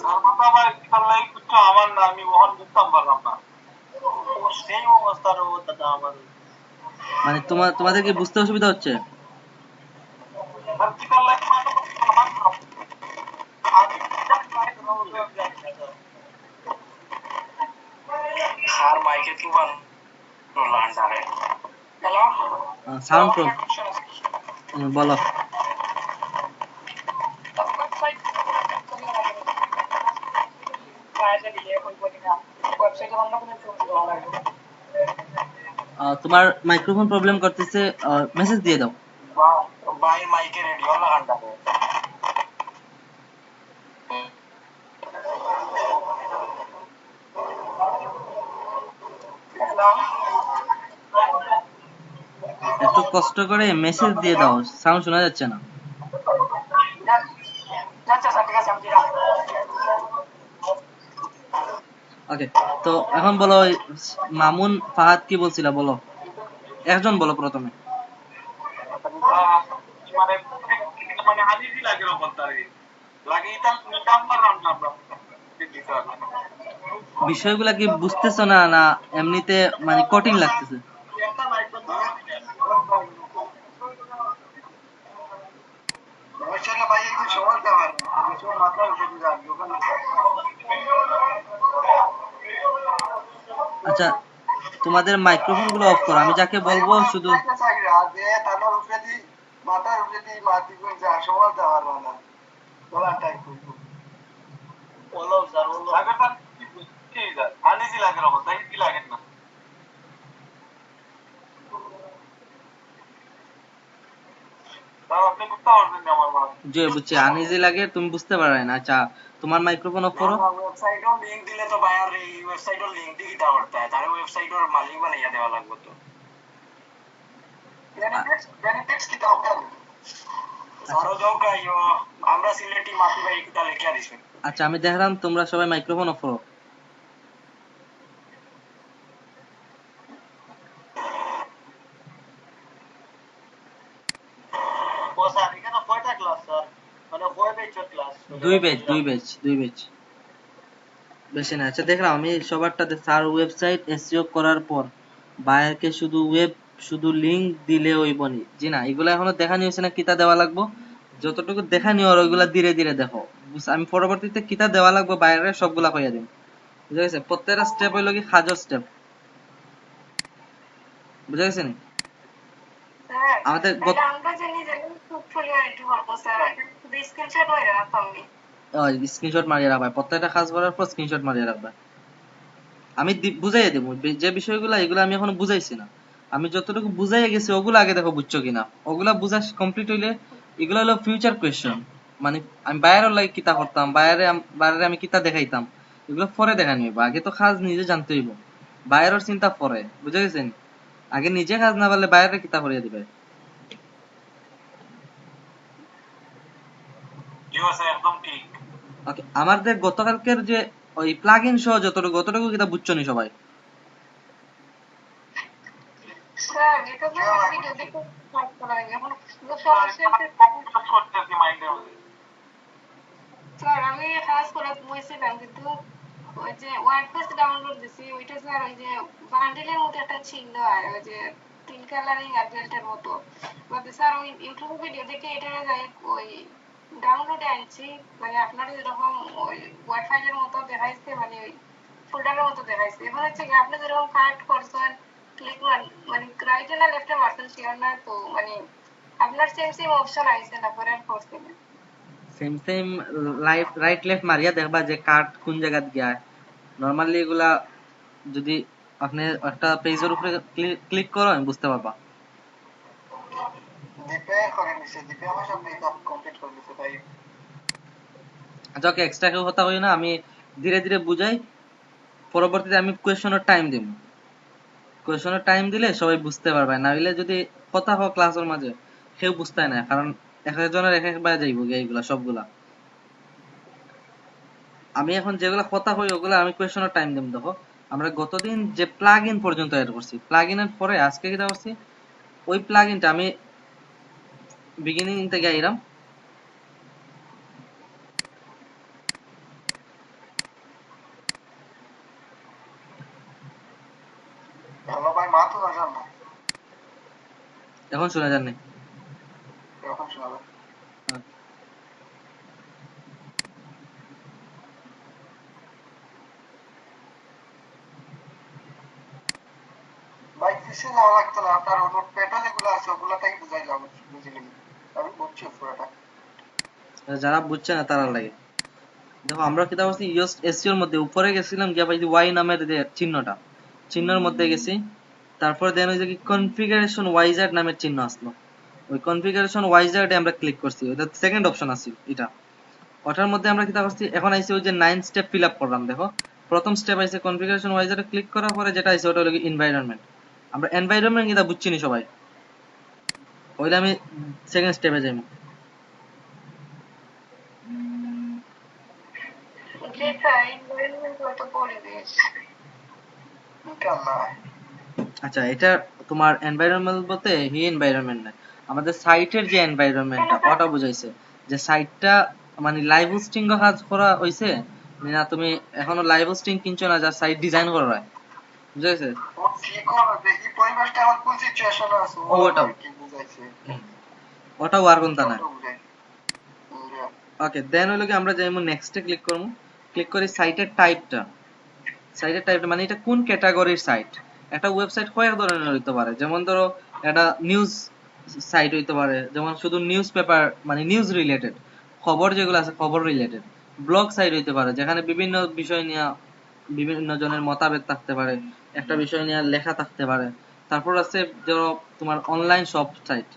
স্যার মাথা ভাই কালাই কুচ্চা আমার না, আমি ওহন বুঝতাম পারলাম না। ও সেই অবস্থার ও দাদা আমার মানে তোমাদের কি বুঝতে অসুবিধা হচ্ছে? ভর্তি কালাই আমার হার মাইকে কি বার লান্ডারে। হ্যালো সাউন্ড প্রো, বলো। তোমার মাইক্রোফোন প্রবলেম করতেছে, মেসেজ দিয়ে দাও। বাই মাইকে রেডিও লাগান্ডারে। একটু কষ্ট করে মেসেজ দিয়ে দাও, সাউন্ড শোনা যাচ্ছে না। ওকে, তো এখন বলো ওই মামুন ফাহাদ কি বলছিল বলো, একজন বলো প্রথমে। মানে মানে আনিজি লাগে রকম তারে লাগে এটা নাম্বার আমরা বিষয়গুলা কি বুঝতেছো না, না এমনিতে মানে কঠিন লাগতেছে? আচ্ছা, তোমাদের মাইক্রোফোন গুলো অফ করো, আমি যাকে বলবো শুধু। আনিজি লাগে রকম তাই কি লাগে না আপনি বুঝতে পারবেন না আমার মাল যে বুঝছি আনইজি লাগে, তুমি বুঝতে পারো না। আচ্ছা, তোমার মাইক্রোফোন অফ করো। ওয়েবসাইটও লিংক দিলে তো বায়ার এই ওয়েবসাইটও লিংক দিয়ে দিতে পারতা তার ওয়েবসাইটের মালিক বানাইয়া দেওয়া লাগবে তো বেনিফিটস কি দাও সারো দাও কাইও আমরা সিলেটি মাটি ভাই কিটা লেখা দিছি। আচ্ছা, আমি দেখলাম তোমরা সবাই মাইক্রোফোন অফ করো। ও স্যার এখানে কয়টা ক্লাস স্যার মানে কয় ব্যাচের ক্লাস? দুই ব্যাচ বেশি না। আচ্ছা, দেখলাম আমি সবারটাতে স্যার ওয়েবসাইট এসইও করার পর বায়ারকে শুধু শুধু লিংক দিলে হইবনি, জি না, এগুলা এখনো দেখানি হয়েছে না, কিতা দেওয়া লাগবো যতটুকু দেখানি আর ওইগুলা ধীরে ধীরে দেখো। আমি পরবর্তীতে কিতা দেওয়া লাগবো বাইরের সবগুলা কইয়া দিন, বুঝা গেছে? প্রত্যেকটা স্টেপ হইলো কি খাজর স্টেপ, বুঝা গেছে নি? আমাদের স্ক্রিনশট মারিয়ে রাখবা, প্রত্যেকটা কাজ করার পর স্ক্রিনশট মারিয়ে রাখবা। আমি বুঝাইয়া দেবো যে বিষয়গুলো, এগুলো আমি এখনো বুঝাইছি না। আমি যতটুকু বুঝাইয়া গেছি ওগুলো আগে দেখো বুঝছো কিনা। ওগুলা বুঝা কমপ্লিট হইলে এগুলো হলো ফিউচার কোয়েশ্চেন, মানে আমি বাইরের লাগে কিতা করতাম, বাইরে আমি কিতা দেখাইতাম, এগুলো পরে দেখা নিব। আগে তো কাজ নিজে জানতে হইব, বাইরের চিন্তা পরে, বুঝা গেছেন? আগে নিজে কাজ না পারলে বাইরে কিতা করিয়া দিবে। একদম ঠিক। ওকে, আমাদের গতকালকের যে ওই প্লাগইন সহ যতটুকু কিতা বুঝছো নি সবাই? স্যার এটা তো ভিডিও দেখে কাজ করা লাগে এখন স্যার আমি কাজ করে ঘুমাইছিলাম কিন্তু ওই যে ওয়ার্ডপ্রেস ডাউনলোড দিছি ওইটা স্যার ওই যে বান্ডেলের মতো একটা ছিল আর ওই যে তিন কালারিং আর বেল্টের মতো মানে স্যার ওই ইউটিউব ভিডিও দেখে এটা যাই ওই ডাউনলোডে আনছি মানে আপনার যেরকম ওই ওয়ার্ড ফাইলের মতো দেখাইছে মানে ওই ফোল্ডারের মতো দেখাইছে এবার হচ্ছে কি আপনি যেরকম কাট করছেন ক্লিক মানে রাইটে না লেফটে মারছেন শিওর না তো মানে আপনার সেম সেম অপশন আইছে না পরে আর করছি না সেম সেম রাইট লেফট মারিয়া দেখবা যে কাট কোন জায়গাত গিয়া। নরমালি এগুলা যদি আপনি একটা পেজের উপরে ক্লিক করো বুঝতে পারবা। আচ্ছা, ওকে, এক্সট্রা কেউ কথা কই না, আমি ধীরে ধীরে বুঝাই। পরবর্তীতে আমি কোয়েশনের টাইম দিব, কোয়েশনের টাইম দিলে সবাই বুঝতে পারবে, না হইলে যদি কথা হোক ক্লাসের মাঝে কেউ বুঝতে না, কারণ এক একজনের এক একবার যাইব গিয়া এইগুলা সবগুলা। আমি এখন যেগুলা কথা হই ওগুলা আমি কোয়েশনের টাইম দেব। দেখো, আমরা গতদিন যে প্লাগ ইন পর্যন্ত এড করছি, প্লাগ ইনের পরে আজকে যেটা করছি ওই প্লাগ ইনটা আমি বিগিনিং থেকে আইরাম। এখন শোনা যান নাই? ভাই কিসে যাওয়া লাগতো না আপনার নোটপ্যাডে যেগুলো আছে ওগুলোটাই বুঝাইলাম বুঝিনি আমি বুঝছি পুরোটা যারা বুঝছে না তারা লাগে। দেখো আমরা কি করছি, এসইওর মধ্যে উপরে গেছিলাম গিয়া পাইছি ওয়াই নামের যে চিহ্নটা, চিহ্নের মধ্যে গেছি। তারপর দেন ওই যে কি কনফিগারেশন ওয়াইজার্ড নামের চিহ্ন আসলো, ওই কনফিগারেশন ওয়াইজার্ডে আমরা ক্লিক করছি, ওটা সেকেন্ড অপশন আছে এটা। ওটার মধ্যে আমরা কি করছি, এখন আইছে ওই যে 9 স্টেপ ফিল আপ করলাম। দেখো, প্রথম স্টেপ আইছে কনফিগারেশন ওয়াইজার্ডে ক্লিক করার পরে যেটা আইছে ওটা হলো এনভায়রনমেন্ট। আমরা এনভায়রনমেন্ট কিটা বুঝছি নি সবাই, ওইটা আমি সেকেন্ড স্টেপে যাইব। যেটা এনভায়রনমেন্ট তো পরিবেশ কেমন আচ্ছা, এটা তোমার এনভায়রনমেন্ট বলতে হি এনভায়রনমেন্ট না, আমাদের সাইটের যে এনভায়রনমেন্টটা ওটা বুঝাইছে, যে সাইটটা মানে লাইভ হোস্টিং কাজ করা হইছে না, তুমি এখনো লাইভ হোস্টিং কিনছো না, যা সাইট ডিজাইন করা হয়, বুঝাইছে? ও কি করে দেখি পরিবেশটা আমার কোন সিচুয়েশনে আছে ওটাও কি বুঝাইছে ওটাও আর কোনটা না। ওটা বুঝাই ওকে, দেন হইলো কি আমরা যেমন নেক্সটে ক্লিক করবো, ক্লিক করি সাইটের টাইপটা, মানে এটা কোন ক্যাটাগরির সাইট। একটা ওয়েবসাইট কয়েক ধরনের হইতে পারে, যেমন ধরো একটা নিউজ সাইট হইতে পারে, যেমন শুধু নিউজ পেপার মানে নিউজ রিলেটেড, খবর যেগুলো আছে খবর রিলেটেড। ব্লগ সাইট হইতে পারে যেখানে বিভিন্ন বিষয় নিয়ে বিভিন্ন জনের মতামত থাকতে পারে, একটা বিষয় নিয়ে লেখা থাকতে পারে। তারপর আছে ধরো তোমার অনলাইন শপ সাইট,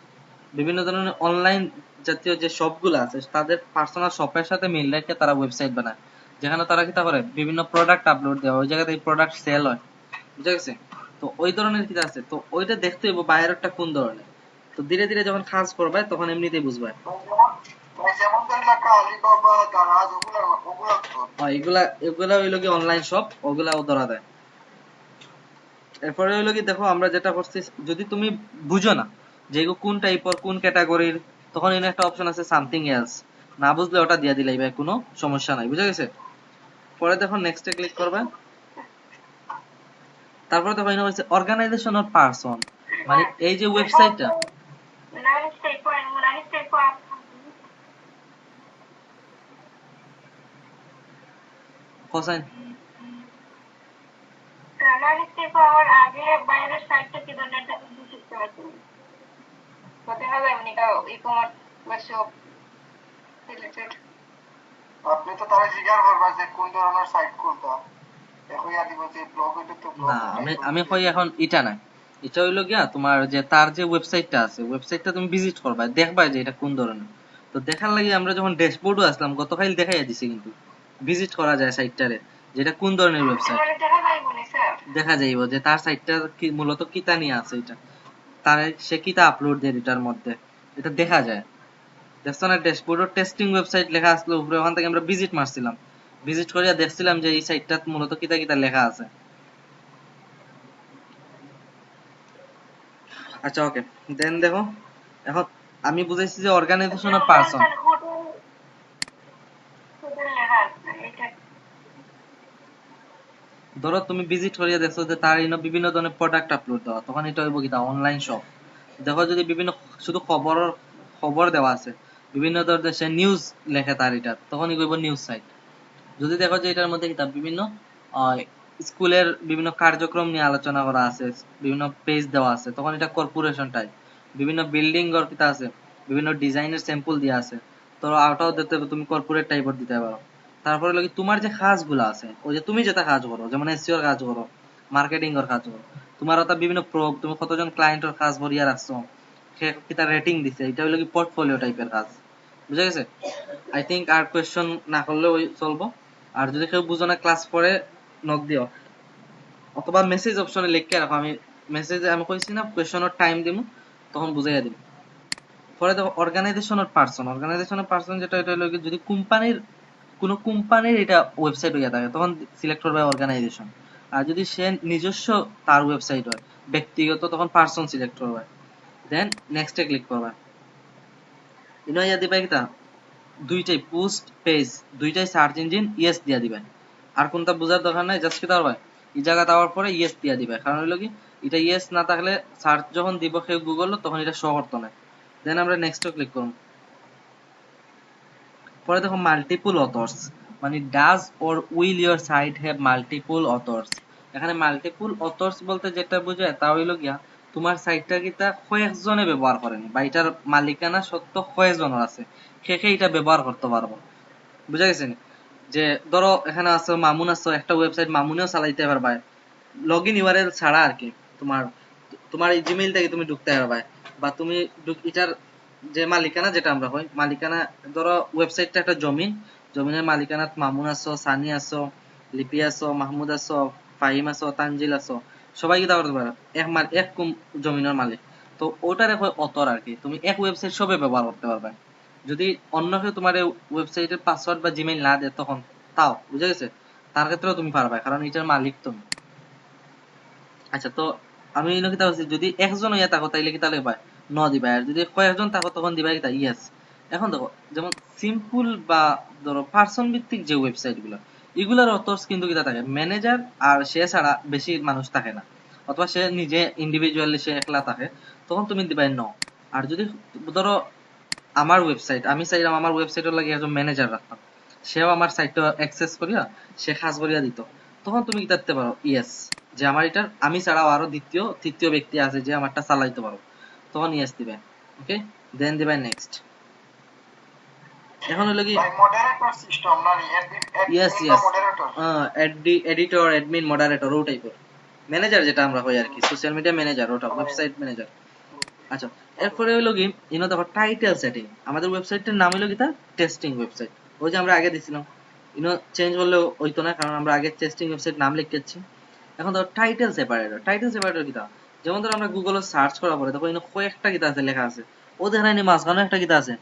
বিভিন্ন ধরনের অনলাইন জাতীয় যে শপগুলো আছে তাদের পার্সোনাল শপের সাথে মিল রেখে তারা ওয়েবসাইট বানায়, যেখানে তারা কি করে বিভিন্ন প্রোডাক্ট আপলোড দেয়, ওই জায়গাতে প্রোডাক্ট সেল হয়, বুঝা গেছে? তো ওই ধরনের কি আছে, তো ওইটা দেখতে হইব বাইরেরটা কোন ধরনের। তো ধীরে ধীরে যখন কাজ করবে তখন এমনিতেই বুঝবে। যেমন লেখা আলিবাবা দারাজ ওগুলা তো এগুলা এগুলা হইলো কি অনলাইন শপ, ওগুলাও ধরা দেয়। এরপরে হইলো কি দেখো আমরা যেটা করছি, যদি তুমি বুঝো না যে এগুলো কোন টাইপের কোন ক্যাটাগরির, তখন এখানে একটা অপশন আছে সামথিং এলস, না বুঝলে ওটা দিয়ে দিলাই ভাই, কোনো সমস্যা নাই, বুঝা গেছে? পরে দেখো নেক্সটে ক্লিক করবে, তারপরে দেখো এখানে হচ্ছে অর্গানাইজেশন অর পারসন, মানে এই যে ওয়েবসাইটটা কোসাইন পাওয়ার আগে বাইরের সাইটটা কি ধরনের একটা শিখতে পারছি দেখা যায় মানে ই-কমার্স বা শপ রিলেটেড। আপনি তো তারা জিজ্ঞাসা করবা যে কোন ধরনের সাইট খুলতা এখন ইয়া দিব যে ব্লগ হইতে তো ব্লগ না, আমি কই এখন এটা না, এটা হইলো গিয়া তোমার যে তার যে ওয়েবসাইটটা আছে, ওয়েবসাইটটা তুমি ভিজিট করবা, দেখবা যে এটা কোন ধরনের। তো দেখার লাগি আমরা যখন ড্যাশবোর্ডও আসলাম গত ফাইল দেখাইয়া দিছি, কিন্তু ভিজিট করা যায় সাইটটারে, যেটা কোন ধরনের ওয়েবসাইট দেখা যায় বলে স্যার দেখা যাইব, যে তার সাইটটা কি মূলত কিতা নিয়ে আছে, এটা তার সে কিতা আপলোড দেয় এটার মধ্যে, এটা দেখা যায়। দেখছো না ড্যাশবোর্ডের টেস্টিং ওয়েবসাইট লেখা আসলো উপরে, ওখান থেকে আমরা ভিজিট মারছিলাম, ভিজিট করিয়া দেখছিলাম যে এই সাইটটা মূলত কিতা কিতা লেখা আছে। আচ্ছা ওকে, দেন দেখো এখন আমি বুঝাইছি যে অর্গানাইজেশন অফ পারসন। ধরো তুমি ভিজিট করিয়া দেখছো যে তার ইনো বিভিন্ন ধরনের প্রোডাক্ট আপলোড দেওয়া, তখন এটা হইব কি অনলাইন শপ। দেখো যদি বিভিন্ন শুধু খবর দেওয়া আছে, বিভিন্ন ধরনের সে নিউজ লেখে তার এটা, তখনই কইব নিউজ সাইট। যদি দেখো যে এটার মধ্যে কিতাব বিভিন্ন স্কুলের বিভিন্ন কার্যক্রম নিয়ে আলোচনা করা আছে, বিভিন্ন পেজ দেওয়া আছে, তখন এটা কর্পোরেশন টাইপ। বিভিন্ন বিল্ডিং গড় কিতা আছে, বিভিন্ন ডিজাইনের স্যাম্পল দেওয়া আছে, তো ওটাও দিতে হবে, তুমি কর্পোরেট টাইপের দিতে পারো। তারপরে লাগি তোমার যে কাজগুলো আছে, ওই যে তুমি যেটা কাজ করো, যেমন এসইওর কাজ করো, মার্কেটিং এর কাজ করো, তোমার ওটা বিভিন্ন তুমি কতজন ক্লায়েন্টের কাজ ভরিয়া রাখছো, সে কিতা রেটিং দিছে, এটা হইলো কি পোর্টফোলিও টাইপের কাজ, বুঝা গেছে? আই থিঙ্ক আর কোয়েশ্চন না করলেও চলবো। আর যদি কেউ বুঝো না ক্লাস পরে নক দিও, অথবা মেসেজ অপশনে লিখে রাখো, আমি মেসেজে আমি কইছি না কোয়েশ্চনের টাইম দিমু, তখন বুঝাইয়া দিম। পরে দেখো অর্গানাইজেশনের পার্সন যেটা, এটা হলো কি যদি কোনো কোম্পানির এটা ওয়েবসাইট হইয়া থাকে তখন সিলেক্ট করবে অর্গানাইজেশন। আর যদি সে নিজস্ব তার ওয়েবসাইট হয় ব্যক্তিগত, তখন পার্সন সিলেক্ট করবে। দেন নেক্সটে ক্লিক করবে, ইনো ইয়া দিবা কিতা দুইটাই পোস্ট পেজ, দুইটাই সার্চ ইঞ্জিন ইয়েস দিয়া দিবেন। আর কোনটা বোঝার দরকার নাই, জাস্ট কি দেওয়া এই জায়গা দেওয়ার পরে ইয়েস দিয়া দিবে, কারণ হলো কি এটা ইয়েস না থাকলে সার্চ যখন দিব কেউ গুগল তখন এটা শো করতো না। দেন আমরা নেক্সটে ক্লিক করব। পরে দেখো মাল্টিপল অথর্স, মানে does or will your site have multiple authors. এখানে মাল্টিপল অথর্স বলতে যেটা বোঝায় তা হইলো গিয়া তোমার সাইটটা কিতা কয়েকজনে ব্যবহার করেনি, বা এটার মালিকানা সত্য কয়েকজনের আছে, সে এটা ব্যবহার করতে পারবো, বুঝা গেছে? যে ধরো এখানে আছো মামুন, আছো একটা ওয়েবসাইট মামুনেও চালাইতে পারবা, লগ ইন ইউআরএল ছাড়া আর কি, তোমার তোমার এই জিমেইল থেকে তুমি ঢুকতে পারবা, বা তুমি এটার যে মালিকানা যেটা আমরা কই মালিকানা, ধরো ওয়েবসাইটটা একটা জমিনের মালিকানাত মামুন আছো, সানি আছো, লিপি আছো, মাহমুদ আছো, ফাহিম আছো, তানজিল আছো, সবাই কি করতে পারো, এক জমিনের মালিক। তো ওটারে কয় অতর আর কি, তুমি এক ওয়েবসাইট সবে ব্যবহার করতে পারবে। যদি অন্য কেউ তোমার ওয়েবসাইটের পাসওয়ার্ড বা জিমেইল না দেয় তখন তাও বুঝা গেছে, তার ক্ষেত্রেও তুমি পারবা কারণ এটার মালিক তুমি। আচ্ছা তো আমি কি তা যদি একজন হইয়া থাকো তাইলে কি তাহলে ভাই ন দিবা, আর যদি কয়েকজন থাকো তখন দিবা কি তা ইয়েস। এখন দেখো যেমন সিম্পল বা ধরো পার্সন ভিত্তিক যে ওয়েবসাইট গুলো, এগুলোর অথর্স কিন্তু কিতা থাকে ম্যানেজার আর সে ছাড়া বেশি মানুষ থাকে না, অথবা সে নিজে ইন্ডিভিজুয়ালি সে একলা থাকে, তখন তুমি দিবা ন। আর যদি ধরো আমার ওয়েবসাইট, আমি চাইলাম আমার ওয়েবসাইটের লাগে একজন ম্যানেজার রাখতাম, সেও আমার সাইটটা অ্যাক্সেস করিয়া সে কাজ করিয়া দিত, তখন তুমি কি করতে পারো ইয়েস, যে আমার এটার আমি ছাড়াও আরো দ্বিতীয় তৃতীয় ব্যক্তি আছে যে আমারটা চালাইতে পারো, তখন ইয়েস দিবে। ওকে, দেন দিবে নেক্সট। এখন হলো কি ভাই মডারেটর সিস্টেম না নি ইয়েস অ্যাডমিন বা yes moderator. Editor admin moderator ও টাইপের ম্যানেজার যেটা আমরা হই আর কি, সোশ্যাল মিডিয়া ম্যানেজার, ওটা ওয়েবসাইট ম্যানেজার। আচ্ছা এরপরে হলো কি ইনো দেখো টাইটেল সেটিং, আমাদের ওয়েবসাইটের নাম হলো কি তা টেস্টিং ওয়েবসাইট, ওই যে আমরা আগে দিছিলাম, ইনো চেঞ্জ করলে হইতো না কারণ আমরা আগে টেস্টিং ওয়েবসাইট নাম লিখতেছি। এখন ধরো টাইটেল সেপারেটর, টাইটেল সেপারেটর কি তা, যেমন ধরো আমরা গুগলে সার্চ করার পরে দেখো ইনো কয়েকটা কিতা আছে লেখা আছে, ও দেখা নাই মাঝখানে একটা কিতা আছে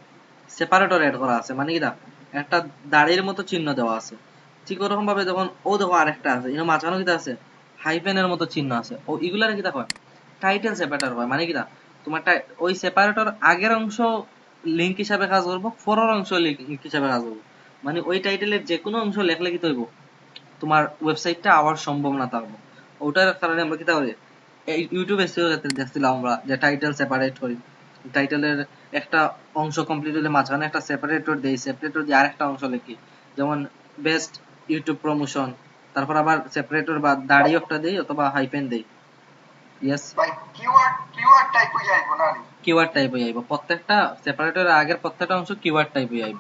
সেপারেটর এড করা আছে, মানে কিতা একটা দাড়ির মতো চিহ্ন দেওয়া আছে, ঠিক ওরকম ভাবে যখন ও দেখো আরেকটা আছে ইনো মাঝখানে কিতা আছে হাইফেনের মতো চিহ্ন আছে, ও এগুলার কিতা হয় টাইটেল সেপারেটর হয়, মানে কিতা তোমার ওই সেপারেটর আগের অংশ লিংক হিসাবে কাজ করবো, পরের অংশ লিংক হিসাবে কাজ করবো, মানে ওই টাইটেলের যে কোনো অংশ লেখলে কি হইব তোমার ওয়েবসাইটটা আওয়ার সম্ভাবনা থাকবে। ওটার কারণে আমরা কি করি এই ইউটিউব এসইও ক্ষেত্রে দেখছিলাম আমরা যে টাইটেল সেপারেট করি, টাইটেলের একটা অংশ কমপ্লিট হলে মাঝখানে একটা সেপারেটর দেই, সেপারেটর দিয়ে আরেকটা অংশ লিখি, যেমন বেস্ট ইউটিউব প্রমোশন, তারপর আবার সেপারেটর বা দাড়ি একটা দেই অথবা হাইফেন দেই। ইয়েস, ভাই কিওয়ার্ড টাইপ হয়ে যাইব না নি। কিওয়ার্ড টাইপ হয়ে যাইব, প্রত্যেকটা সেপারেটরের আগের প্রত্যেকটা অংশ কিওয়ার্ড টাইপ হয়ে যাইব।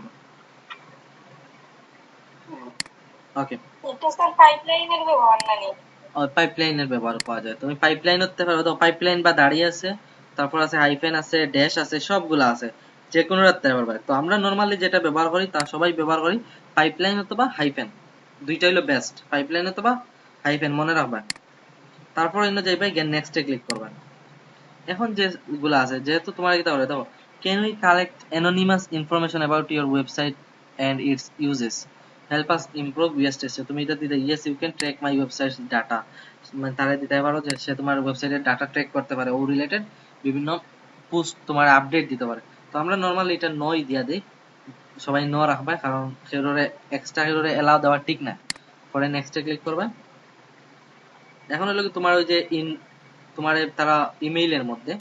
ওকে, এটা স্যার পাইপলাইনের ব্যবহার না নি। পাইপলাইনের ব্যবহার পাওয়া যায়, তুমি পাইপলাইন হতে পারো, তো পাইপলাইন বা দাঁড়িয়ে আছে, তারপর আছে হাইফেন আছে, ড্যাশ আছে, সবগুলো আছে, যে কোনো রাখতে পারবে। তো আমরা নরমালি যেটা ব্যবহার করি তা সবাই ব্যবহার করি পাইপলাইন অথবা হাইফেন, দুইটা হলো বেস্ট, পাইপলাইন অথবা হাইফেন মনে রাখবা। তারপর অন্য যাইবে গিয়ে নেক্সটে ক্লিক করবা। এখন যেগুলো আছে যেহেতু তোমার কি তাহলে দেখো can we collect anonymous information about your website and its uses, help us improve VSTS, তুমি এটা দিতে yes you can track my website's data, মানে তারা দিতে পারো যে সে তোমার ওয়েবসাইটের ডাটা ট্র্যাক করতে পারে, ও রিলেটেড বিভিন্ন পোস্ট তোমার আপডেট দিতে পারে। তো আমরা নরমালি এটা নই দিয়া দেই, সবাই ন রাখবে কারণ সেগুলোরে এক্সট্রা সেগুলোরে এলাও দেওয়া ঠিক না। পরে নেক্সটে ক্লিক করবে। এখন হলো কি তোমার ওই যে তোমার তারা ইমেইলের মধ্যে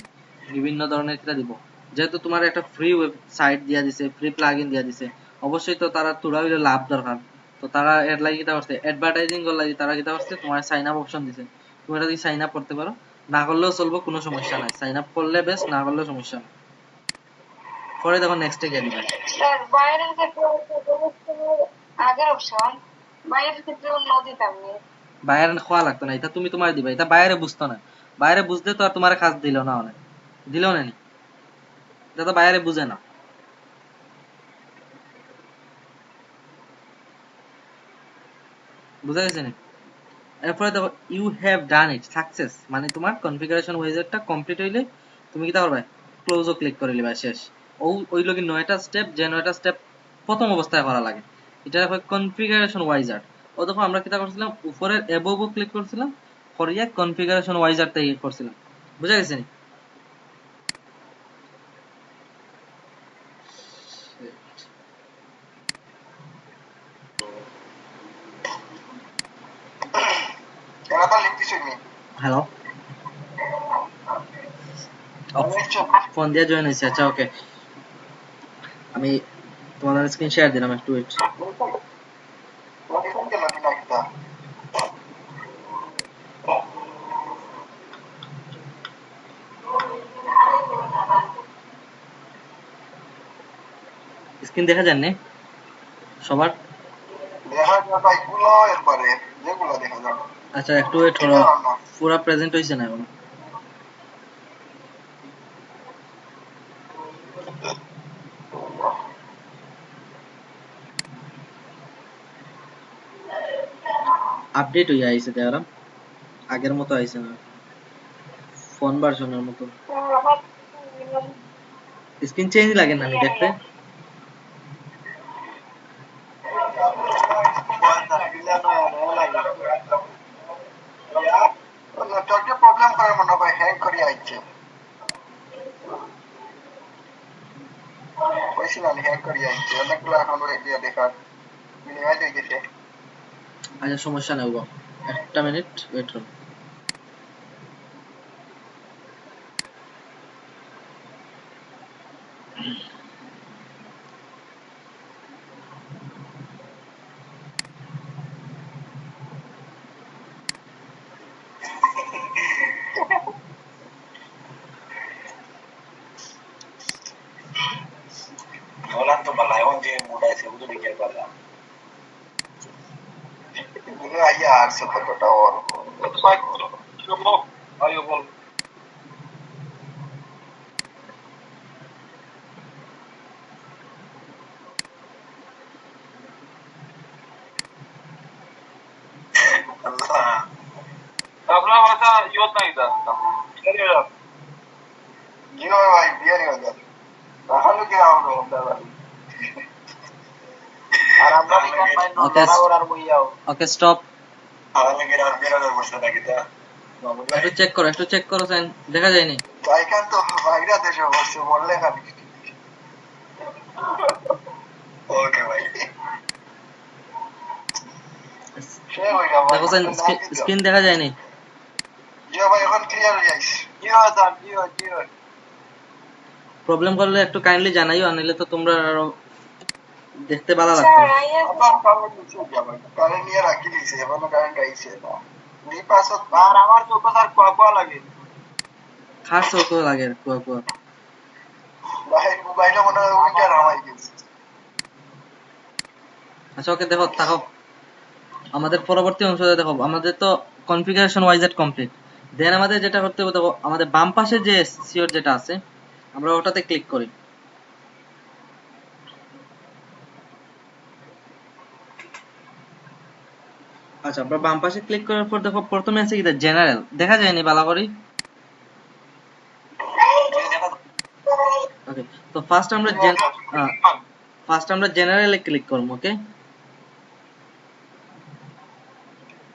বিভিন্ন ধরনের কিটা দিব, যেহেতু তোমার একটা ফ্রি ওয়েবসাইট দিয়া দিছে, ফ্রি প্লাগইন দিয়া দিছে, অবশ্যই তো তারা তোরা হইলে লাভ দরকার, তো তারা এর লাগি কিটা করছে অ্যাডভার্টাইজিং এর লাগি তারা কিটা করছে তোমার সাইন আপ অপশন দিছে, তুমি এটা দিয়ে সাইন আপ করতে পারো, না করলেও চলবে, কোনো সমস্যা নাই, সাইন আপ করলে বেস্ট, না করলেও সমস্যা নাই। পরে দেখো নেক্সটে গিয়ে দিবেন। স্যার বাইরের ক্ষেত্রে আগের অপশন, বাইরের ক্ষেত্রে অন্য দিতাম নি। বাইরে খোয়া লাগতো না, এটা তুমি তোমার দিবা, এটা বাইরে বুঝতো না, বাইরে বুঝতে তো আর তোমার কাজ দিল না, অনেক দিল না নি, এটা তো বাইরে বুঝে না। বুঝা গেছে না? এরপরে দেখো you have done it success, মানে তোমার কনফিগারেশন ওয়েজারটা কমপ্লিট হইলে তুমি কি করবে ক্লোজও ক্লিক করে নিবা, শেষ। ওই লগি 9টা স্টেপ, যে 9টা স্টেপ প্রথম অবস্থায় করা লাগে, এটা হয় কনফিগারেশন ওয়াইজার। ও দেখো আমরা কিটা করছিলাম উপরের এবভও ক্লিক করছিলাম, করিয়া কনফিগারেশন ওয়াইজারটা ইয়ে করছিলাম। বুঝা গেছে নি? এরা তো লিখতে শুনি। হ্যালো, ফোন দিয়ে জয়েন হয়েছে, আচ্ছা ওকে, আমি তোমাদের স্ক্রিন শেয়ার দিলাম, একটু ওয়েট। স্ক্রিন দেখা যান না সবার? দেখা যাবে এগুলো এরপরে যেগুলো দেখা যাবে। আচ্ছা একটু ওয়েট করো, পুরো প্রেজেন্ট হইছে না এখন। আপডেট হয়ে আইছে দেখলাম, আগের মতো আইছে না, ফোন ভার্সনের মতো। স্ক্রিন চেঞ্জ লাগে না আমি দেখতে? নেটওয়ার্কে প্রবলেম করে মনে হয় হ্যাং করে আইছে কইছিলাম হ্যাং করে আইছে অনেকগুলো এখন দিয়ে দেখার মিনিমাইজ হয়ে গেছে আচ্ছা সমস্যা নেই গো, একটা মিনিট ওয়েট করুন। বলান তো বালা এখন যে মুড আছে ওগুলো দেখে পারলাম আইয়া আর সে কতটা ওর আইও বল আপনার মাথা ইউজ নাই দা জিও ভাই বিয়ারি হয়ে যাবে তাহলে কি আউট হবে আর আমরা লিখান ভাই নোট আর বইয়াও ওকে স্টপ, আমাদের কি আর বিয়ারের বসে থাকি তা একটু চেক করো সাইন, দেখা যায়নি। জায়গা তো বাইরে দেশে বসে বললে খালি ওকে ভাই দেখো সাইন, স্ক্রিন দেখা যায়নি। জিও ভাই এখন ক্লিয়ার হয়ে যাইছে জিও স্যার জিও জিও প্রবলেম করলে একটু কাইন্ডলি জানাইও, আনিলে তো তোমরা আরো দেখতে ভালো লাগতো। আবার পাওয়ার নিচে যাবে কারেন্ট নিয়ে রাখি দিয়েছে এখনো কারেন্ট আইছে না নি পাসত আর আমার তো স্যার কোয়া লাগে খাস তো লাগে কুয়া কুয়া। ভাই মোবাইলে মনে হয় উইন্টার হাওয়াই গেছে আচ্ছা ওকে দেখো তাকাও, আমাদের পরবর্তী অংশে দেখো আমাদের তো কনফিগারেশন ওয়াইজেট কমপ্লিট। দেন আমাদের যেটা করতে হবে দেখো, আমাদের বাম পাশে যে সিওর যেটা আছে আমরা ওটাতে ক্লিক করি। আচ্ছা আমরা বাম পাশে ক্লিক করার পর দেখো প্রথমে আছে কি জেনারেল, দেখা যায়নি ভালো করে। ওকে তো ফার্স্ট আমরা জেনারেলে ক্লিক করব। ওকে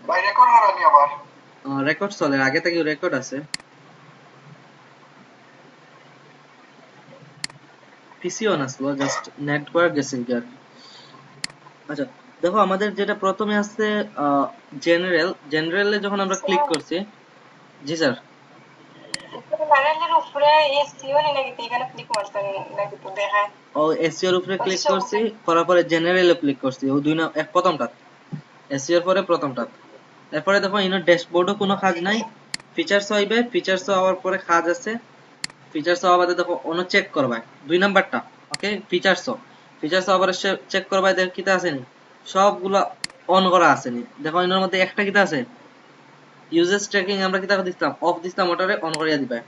ভাই রেকর্ড হারানি আবার রেকর্ড চলে, আগে থেকে রেকর্ড আছে। পিসি অন আসলো, জাস্ট নেটওয়ার্ক গেছে কি আর। আচ্ছা দেখো আমাদের যেটা প্রথমে আছে জেনারেলে যখন আমরা ক্লিক করছি, জি স্যার প্যানেলের উপরে এসিও নি নাকি এখানে ক্লিক করতে নাকি তো দেখায় ও এসইও এর উপরে ক্লিক করছি, করার পরে জেনারেলে ক্লিক করছি, ও দুই না এক প্রথমটা এসইও এর পরে প্রথমটা। এরপরে দেখো ইনো ড্যাশবোর্ডও কোনো কাজ নাই, ফিচারস হইবে, ফিচারস হওয়ার পরে কাজ আছে, ফিচারস হওয়া বাদে দেখো অন্য চেক করবা দুই নাম্বারটা। ওকে ফিচারস আবার চেক করবা, দেখো কিটা আসেনি, সবগুলা অন করা আসেনি। দেখো এর মধ্যে একটা কিটা আছে ইউজেস ট্র্যাকিং, আমরা কিটা দিতাম অফ দিতাম, ওটারে অন করিয়া দিবা।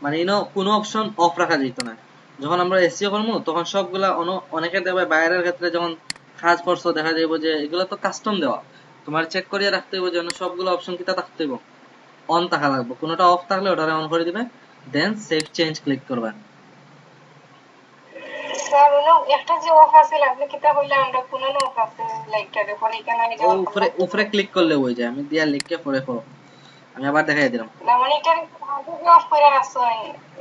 মানে ইনো কোনো অপশন অফ রাখা যেত না। যখন আমরা এসইও করব তখন সবগুলা অনেকে দেবে, বাইরের ক্ষেত্রে যখন কাজ করছো দেখা যাবে যে এগুলো তো কাস্টম দেওয়া, তোমার চেক করিয়া রাখতে হবে যেন সবগুলো অপশন কিটা থাকতে হবে, অন থাকা লাগবে। কোনোটা অফ থাকলে ওটারে অন করে দিবে, দেন সেভ চেঞ্জ ক্লিক করবা। স্যার উনো একটা যে অফ আছে আপনি কিতা কইলা আমরা কোন না অফ আছে লাইকটা দেখুন এখানে ও উপরে ক্লিক করলে হয়ে যায়, আমি দিয়া লিখকে পরে করো, আমি আবার দেখাই দিলাম। না মানে এটা আগে অফ করে রাখছো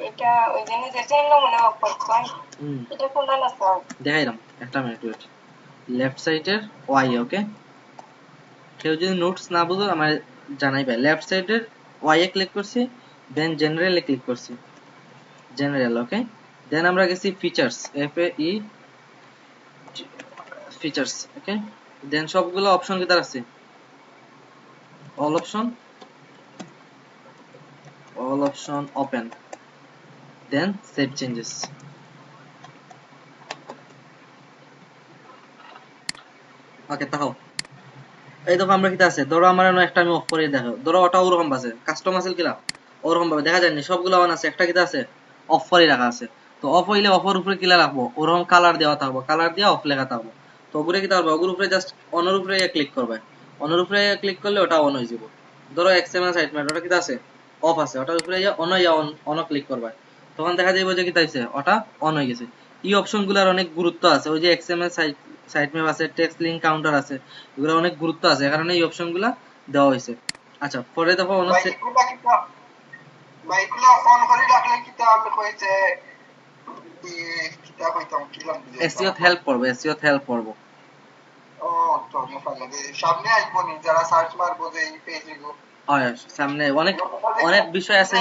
এটা ওই জন্য যেটা এলো মনে অফ করছো এটা কোন না স্যার দেখাইলাম, একটা মিনিট ওয়েট। লেফট সাইডের ওয়াই, ওকে কেউ যদি নোটস না বুঝো আমার জানাইবে। লেফট সাইডের ওয়াই এ ক্লিক করছি, দেন জেনারেল এ ক্লিক করছি, জেনারেল। ওকে দেন আমরা গেছি features, F A E features. Okay then সবগুলো অপশন কি তার আছে, all option open, then save changes. Okay তাকাও, এই দেখো আমরা কিটা আছে, ধরো আমার একটা আমি অফ করে দেখো, ধরো ওটা ওরকম আছে কাস্টম আছে কিলা ওরকম ভাবে দেখা যায়নি, সবগুলো অন আছে, একটা কিটা আছে অফ করে রাখা আছে। তো অফ হইলে অফের উপরে কিলা রাখবো, ওরকম কালার দেওয়া থাকবো, কালার দিয়ে অফ লেখা থাকবো। তো ওগুলো কি থাকবে, ওগুলোর উপরে জাস্ট অনের উপরে ক্লিক করবে, অনের উপরে ক্লিক করলে ওটা অন হয়ে যাবে। ধরো এক্সএমএল সাইট ম্যাট ওটা কিটা আছে অফ আছে, ওটার উপরে অন ক্লিক করবে, তখন দেখা যাবে যে কিটা আছে ওটা অন হয়ে গেছে। এই অপশন গুলার অনেক গুরুত্ব আছে, ওই যে এক্সএমএল সাইট ম্যাপ আছে, টেক্সট লিংক কাউন্টার আছে, এগুলো অনেক গুরুত্ব আছে, কারণে এই অপশনগুলো দেওয়া হয়েছে। আচ্ছা পরে দেখো ভাই এগুলা কিতা ভাই এগুলা অন করে রাখলে কিতা আমি কইছে কিতা কইতাম কি লাগ এসইও হেল্প করবে, এসইও হেল্প করবে। ও তো সামনে আসবো নি যারা সার্চ মারবো যে এই পেজে গো সামনে অনেক অনেক বিষয় আছে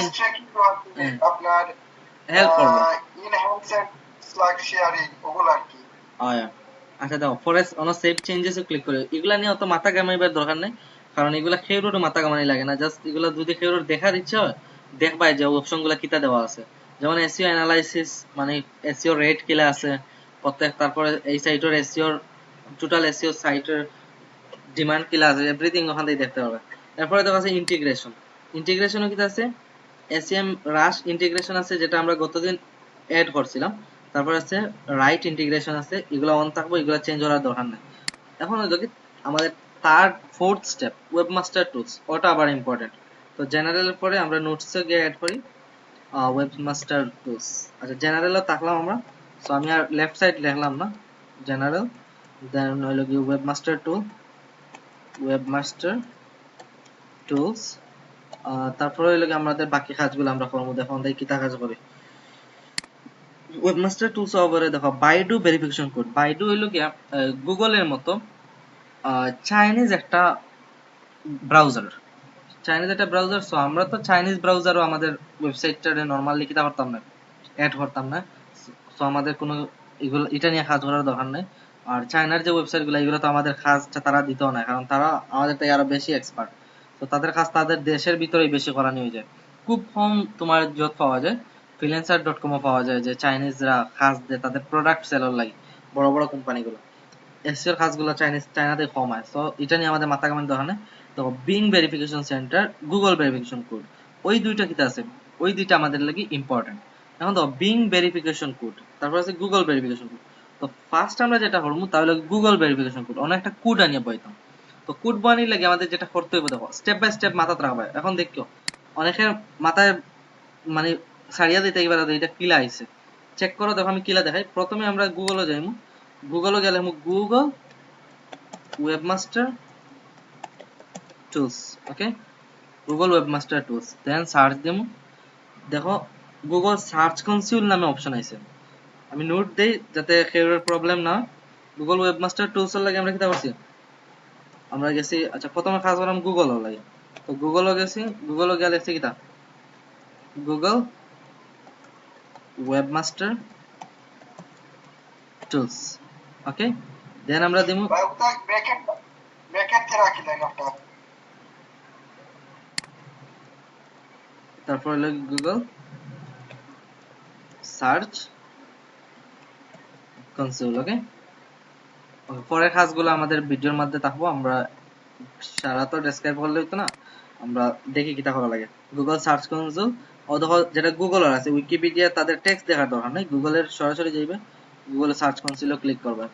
আপনার হেল্প করবে। ইনহ্যান্সড স্লাগ শেয়ারিং ওগুলা কি আচ্ছা দাও forest on save changes click করে, এগুলা নিয়ে অত মাথা ঘামাইবার দরকার নেই, কারণ এগুলা খেউরোর মাথা ঘামানি লাগে না, জাস্ট এগুলা যদি খেউরোর দেখার ইচ্ছা হয় দেখবাই যে অপশনগুলা কিতা দেওয়া আছে। যেমন এসইও অ্যানালাইসিস, মানে এসইও রেট কিলা আছে প্রত্যেক, তারপরে এই সাইটের এসইওর টোটাল এসইও সাইটের ডিমান্ড কিলা আছে, এভরিথিং ওখান থেকে দেখতে পারবে। তারপরে দেখা আছে ইন্টিগ্রেশন, ইন্টিগ্রেশনও কিতা আছে, এসইএম রাশ ইন্টিগ্রেশন আছে যেটা আমরা গতদিন অ্যাড করছিলাম, তারপর আছে রাইট ইন্টিগ্রেশন আছে, এগুলো অন থাকবে, এগুলো চেঞ্জ করার দরকার নেই। এখন হলো কি আমাদের third fourth step webmaster tools, ওটা আবার ইম্পর্টেন্ট। তো জেনারেলের পরে আমরা নোটসে গিয়ে অ্যাড করি ওয়েবমাস্টার টুলস। আচ্ছা জেনারেলও থাকলাম আমরা, সো আমি আর লেফট সাইড লিখলাম না, জেনারেল, দেন হলো কি ওয়েবমাস্টার টুল, ওয়েবমাস্টার টুলস, তারপরে হলো কি আমাদের বাকি কাজগুলো আমরা করবো। দেখো আমাদের কি কাজ করি, ওয়েবমাস্টার টুলস ওভারে দেখো বাইডু ভেরিফিকেশন কোড। বাইডু হইলো কি গুগলের মতো চাইনিজ একটা ব্রাউজার, চাইনিজ একটা ব্রাউজার। সো আমরা তো চাইনিজ ব্রাউজারও আমাদের ওয়েবসাইটটারে নরমালি কিতা করতাম না, অ্যাড করতাম না, সো আমাদের কোনো এগুলো এটা নিয়ে কাজ করার দরকার নেই। আর চায়নার যে ওয়েবসাইটগুলো এগুলো তো আমাদের কাজটা তারা দিতেও না, কারণ তারা আমাদের থেকে আরো বেশি এক্সপার্ট, তো তাদের কাজ তাদের দেশের ভিতরেই বেশি করা নিয়ে যায়। খুব কম তোমার জব পাওয়া যায়, freelancer.com পাওয়া যায় যে চাইনিজরা কাজ দেয় তাদের প্রোডাক্ট সেলার লাগে, বড় বড় কোম্পানিগুলো। এসিওর কাজগুলো চায়নাতে কম হয়, সো এটা নিয়ে আমাদের মাথা কামানোর দরকার নেই। তো being verification centre, Google verification code, ওই দুইটা কিতা আছে, ওই দুইটা আমাদের লাগি ইম্পর্টেন্ট। এখন তো বিং ভেরিফিকেশন কোড, তারপর আছে গুগল ভেরিফিকেশন কোড। তো ফার্স্ট আমরা যেটা করবো তাহলে গুগল ভেরিফিকেশন কোড, অনেক একটা কোড আনিয়ে পাইতাম। তো কোড বানিয়ে লাগে আমাদের যেটা করতে হবে দেখো স্টেপ বাই স্টেপ মাথা রাখবে। এখন দেখো অনেকের মাথায় মানে সারিয়া দিতে এবার এটা কিলা আইছে, চেক করো। দেখো আমি কিলা দেখাই, প্রথমে আমরা গুগলে যাইমু, গুগলে গেলে গুগল ওয়েবমাস্টার টুলস, ওকে, গুগল ওয়েবমাস্টার টুলস, দেন সার্চ দিমু। দেখো গুগল সার্চ কনসোল নামে অপশন আইছে, আমি নোট দেই যাতে কেউর প্রবলেম না। গুগল ওয়েবমাস্টার টুলস এর লাগে আমরা কিটা করছি, আমরা গেছি, আচ্ছা প্রথমে কাজ করলাম গুগল লাগে, তো গুগলও গেছি, গুগলও গিয়ে লিখছি কিটা গুগল ওয়েবমাস্টার টুলস, ওকে, দেন আমরা দিমু ভাই ওটা ব্র্যাকেট তে রাখি দেন একটা, তারপর হলো গুগল সার্চ কনসোল, ওকে। পরের কাজগুলো আমাদের ভিডিওর মধ্যে থাকবো, আমরা সারা তো ডেসক্রাইব করলে হতো না, আমরা দেখি কিটা করা লাগে। গুগল সার্চ কনসোল অথবা যেটা গুগল আছে উইকিপিডিয়া তাদের টেক্সট দেখার দরকার নেই, গুগলের সরাসরি যাইবে, গুগল সার্চ কনসোলে ক্লিক করবে,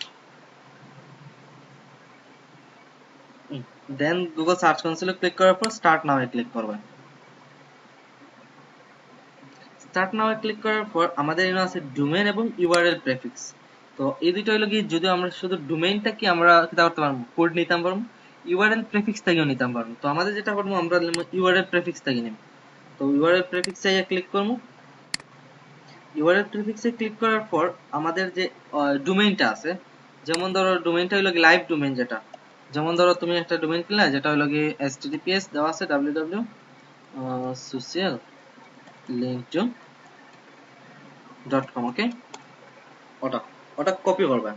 দেন গুগল সার্চ কনসোলে ক্লিক করার পর স্টার্ট নাও এ ক্লিক করবে। স্টার্ট নাও এ ক্লিক করার পর আমাদের এখানে আছে ডোমেইন এবং ইউআরএল প্রেফিক্স। তো এই দুটো হলো কি, যদি আমরা শুধু ডোমেইনটা কি আমরা কিটা করতে পারবো, কোড নিতাম পারবো, ইউআরএল প্রেফিক্স থেকেও নিতাম পারবো। তো আমাদের যেটা করবো আমরা ইউআরএল প্রেফিক্স থেকে নিব, তো ইউআরএল প্রেফিক্সে ক্লিক করবো। ইউআরএল প্রেফিক্সে ক্লিক করার পর আমাদের যে ডোমেইনটা আছে, যেমন ধরো ডোমেইনটা হলো কি লাইভ ডোমেইন, যেটা যেমন ধরো তুমি একটা ডোমেইন কিনলে যেটা হলো কি https দেওয়া আছে www social linkedin.com, ওকে, ওটা ওটা কপি করবে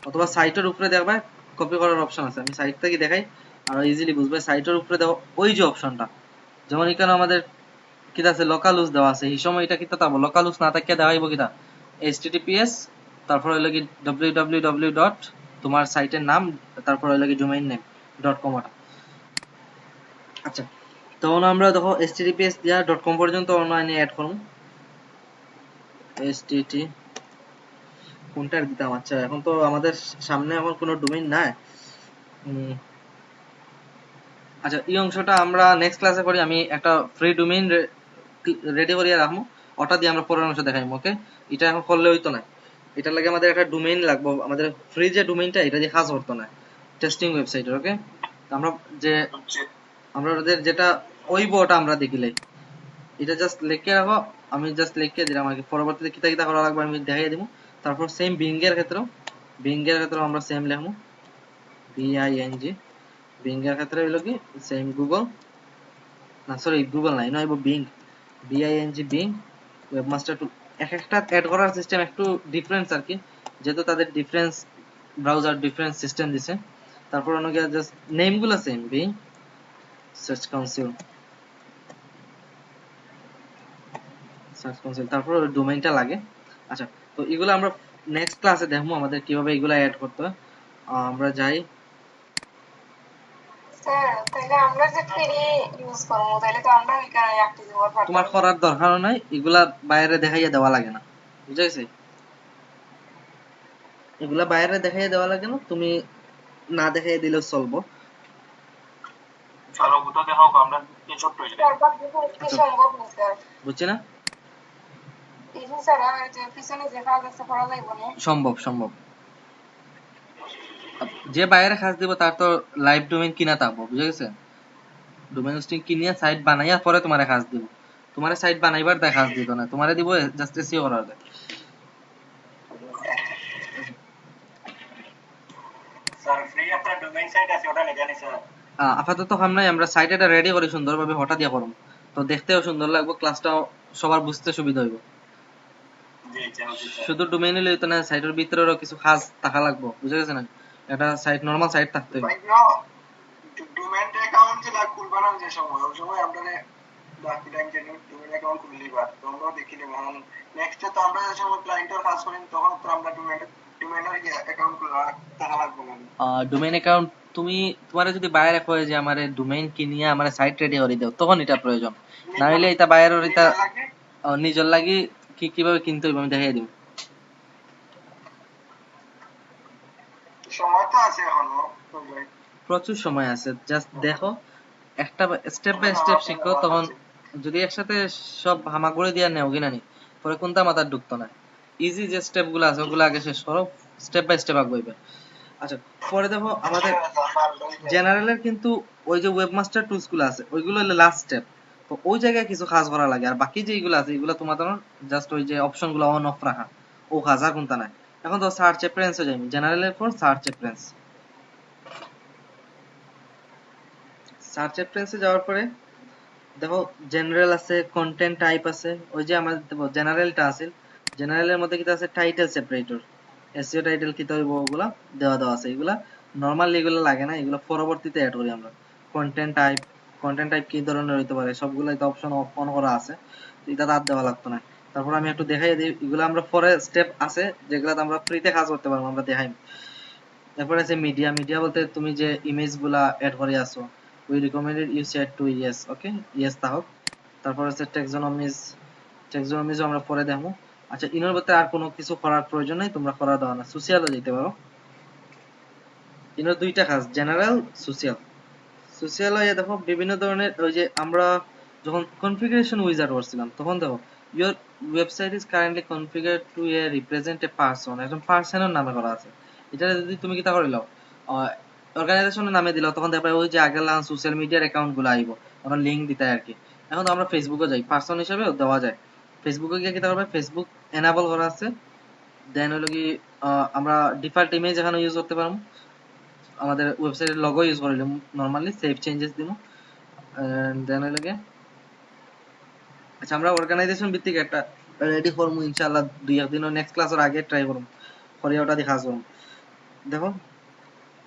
অথবা সাইটের উপরে দেখবে কপি করার অপশন আছে, আমি সাইট থেকে দেখাই আর ইজিলি বুঝবে। সাইটের উপরে দেখো ওই যে অপশনটা, যেমন এখানে আমাদের কিটা আছে লোকাল ইউজ দেওয়া আছে, এই সময় এটা কিটা তাবো লোকাল ইউজ না থাকিয়া দেখাইবো কিটা https, তারপর হলো কি www. তোমার সাইটের নাম, তারপর হলো কি ডোমেইন নেম .com, ওটা। আচ্ছা তখন আমরা দেখো https দিয়া .com পর্যন্ত অনলাইনে অ্যাড করব, http কোনটা দিতাম, আচ্ছা এখন তো আমাদের সামনে এখন কোনো ডোমেইন নাই। আচ্ছা এই অংশটা আমরা নেক্সট ক্লাসে করি, আমি একটা ফ্রি ডোমেইন রেডি করিয়া রাখবো, ওটা দিয়ে আমরা পরের অংশ দেখাইবো, ওকে। এটা এখন করলে হইতো না, এটার লাগে আমাদের একটা ডোমেইন লাগবে, আমাদের ফ্রি যে ডোমেইনটা এটা দিয়ে কাজ করতো না টেস্টিং ওয়েবসাইটের। ওকে, আমরা যে আমরা ওদের যেটা ওইব ওটা আমরা দেখিলাই, এটা জাস্ট লিখে রাখো। আমি জাস্ট লিখে দিলাম আর কি, পরবর্তীতে কিতা কিতা করা লাগবে আমি দেখাই দিব। তারপর সেম বিং এর ক্ষেত্রেও আমরা সেম লিখবো, বিআইএনজি। বিং এর ক্ষেত্রে হইলো কি সেম গুগল, না সরি গুগল নাই, নয় বিং, বিআইএনজি বিং। ওয়েবমাস্টার টুল এক একটা অ্যাড করার সিস্টেম একটু ডিফারেন্স আর কি, যেহেতু তাদের ডিফারেন্স ব্রাউজার ডিফারেন্স সিস্টেম দিছে। তারপর অনেক জাস্ট নেমগুলো সেম, বিং, সার্চ কনসোল, তারপর ডোমেইনটা লাগে। আচ্ছা, তো এগুলো আমরা নেক্সট ক্লাসে দেখবো আমাদের কিভাবে এগুলো অ্যাড করতে হয়। আমরা যাই। স্যার তাহলে আমরা যে ফ্রি ইউজ করবো তাহলে তো আমরা এখানে অ্যাক্টিভ হওয়ার পারবো তোমার করার দরকারও নাই, এগুলা বাইরে দেখাইয়া দেওয়া লাগে না, বুঝা গেছে? এগুলা বাইরে দেখাইয়া দেওয়া লাগে না, তুমি না দেখাইয়া দিলেও চলবো। চলো ওটা দেখাও আমরা কি ছোট হইলে কি সম্ভব না স্যার, বুঝছি না? এই যে স্যার আর যে পিছনে যে কাজ আছে করা যাইবো না। সম্ভব সম্ভব। যে বাইরে কাজ দিব তার তো লাইভ ডোমেইন কিনা থাকবো, বুঝা গেছে? ডোমেইন হোস্টিং কিনিয়া সাইট বানাইয়া পরে তোমারে কাজ দিব, তোমারে সাইট বানাইবার দেয় কাজ দিত না, তোমারে দিব জাস্ট এসইও করার দেয়। স্যার ফ্রি একটা ডোমেইন সাইট আছে ওটা নিয়ে জানি স্যার। আপাতত নাই, আমরা সাইট এটা রেডি করি সুন্দরভাবে, হঠাৎ দিয়া করব তো দেখতেও সুন্দর লাগবে, ক্লাসটাও সবার বুঝতে সুবিধা হইব। জি জানি স্যার। শুধু ডোমেইন হইলে তো না, সাইটের ভিতরেও কিছু কাজ থাকা লাগবে, বুঝা গেছে না? এটা সাইট নরমাল সাইট থাকতে হইবে। ভাই ডোমেইন অ্যাকাউন্ট যে লাগ খুলবা না যে সময় ওই সময় আমরা বাকি টাইম যে ডোমেইন অ্যাকাউন্ট খুললিবা তোমরা দেখিলে মান নেক্সট তো আমরা যে সময় ক্লায়েন্টের কাজ করি তখন তো আমরা ডোমেইনের অ্যাকাউন্ট খোলা টাকা লাগবে না। ডোমেইন অ্যাকাউন্ট তুমি তোমারে যদি বাইরে কয় যে আমারে ডোমেইন কিনিয়া আমারে সাইট রেডি করে দাও, তখন এটা প্রয়োজন। না হইলে এটা বাইরে এটা নিজের লাগি কিভাবে কিনতে হইবে আমি দেখাই দিব। সময় তো আছে এখনো। প্রচুর সময় আছে, জাস্ট দেখো, একটা স্টেপ বাই স্টেপ শিখো, তখন যদি একসাথে সব হামাগুড়ি দিয়া নেও কিনা নি, পরে কোনটা মাথার ঢুকতো না। ইজি যে স্টেপ গুলো আছে ওগুলো আগে শেষ করো, স্টেপ বাই স্টেপ আগাইবে। আচ্ছা, পরে দেখো আমাদের জেনারেলের কিন্তু ওই যে ওয়েবমাস্টার টুলস গুলো আছে ওইগুলো হলো লাস্ট স্টেপ, তো ওই জায়গায় কিছু কাজ করা লাগে। আর বাকি যেগুলো আছে এগুলো তোমার জাস্ট ওই যে অপশন গুলো অন অফ রাখা, ও কাজ আর কোনটা নাই। এখন তো সার্চ প্রেফারেন্সে যাই, জেনারেলের পর সার্চ প্রেফারেন্স। সার্চ প্রেফারেন্সে যাওয়ার পরে দেখো জেনারেল আছে, কন্টেন্ট টাইপ আছে, ওই যে আমাদের জেনারেলটা আছে, জেনারেলের মধ্যে কিটা আছে টাইটেল সেপারেটর, এসইও টাইটেল কিটা হইব ওগুলা দেওয়া আছে। এগুলা নরমালি এগুলো লাগে না, এগুলো পরবর্তীতে অ্যাড করি আমরা। কন্টেন্ট টাইপ কি ধরনের হইতে পারে সবগুলো এটা অপশন অন করা আছে, এটা তার দেওয়া লাগতো না। তারপর আমি একটু দেখাই দিই, এগুলো আমরা পরে স্টেপ আছে যেগুলাতে আমরা ফ্রিতে কাজ করতে পারবো, আমরা দেখাই। তারপর আছে মিডিয়া বলতে তুমি যে ইমেজ গুলা অ্যাড করে আসো, we recommended you set to yes, okay, yes তা হোক। তারপর আছে টেক্সোনমিজ আমরা পরে দেখবো। আচ্ছা, ইনোর ভিতরে আর কোনো কিছু করার প্রয়োজন নাই, তোমরা করা দাও না, সোশিয়ালও যেতে পারো। ইনোর দুইটা কাজ, জেনারেল, সোশিয়াল হয়ে দেখো বিভিন্ন ধরনের, ওই যে আমরা যখন কনফিগারেশন উইজার্ড করছিলাম তখন দেখো your website is currently configured to a represent a person, একজন পার্সনের নামে করা আছে। এটা যদি তুমি কি তা করে লাও অর্গানাইজেশনের নামে দিলাও, তখন দেখবে ওই যে আগের লান সোশ্যাল মিডিয়ার অ্যাকাউন্ট গুলো আইব, আমরা লিঙ্ক দিতে আর কি। এখন তো আমরা ফেসবুকে যাই, পার্সন হিসেবে দেওয়া যায়। ফেসবুকে গিয়ে কি করবে, ফেসবুক এনাবল করা আছে, দেন হলো কি আমরা ডিফল্ট ইমেজ এখানে ইউজ করতে পারবো, আমাদের ওয়েবসাইটের লগো ইউজ করিলাম, নরমালি সেভ চেঞ্জেস দিব, দেন হলো কি আচ্ছা আমরা অর্গানাইজেশন ভিত্তিক একটা রেডি করবো ইনশাআল্লাহ, দুই একদিনও নেক্সট ক্লাসের আগে ট্রাই করব, করে ওটা দেখা আসবো। দেখো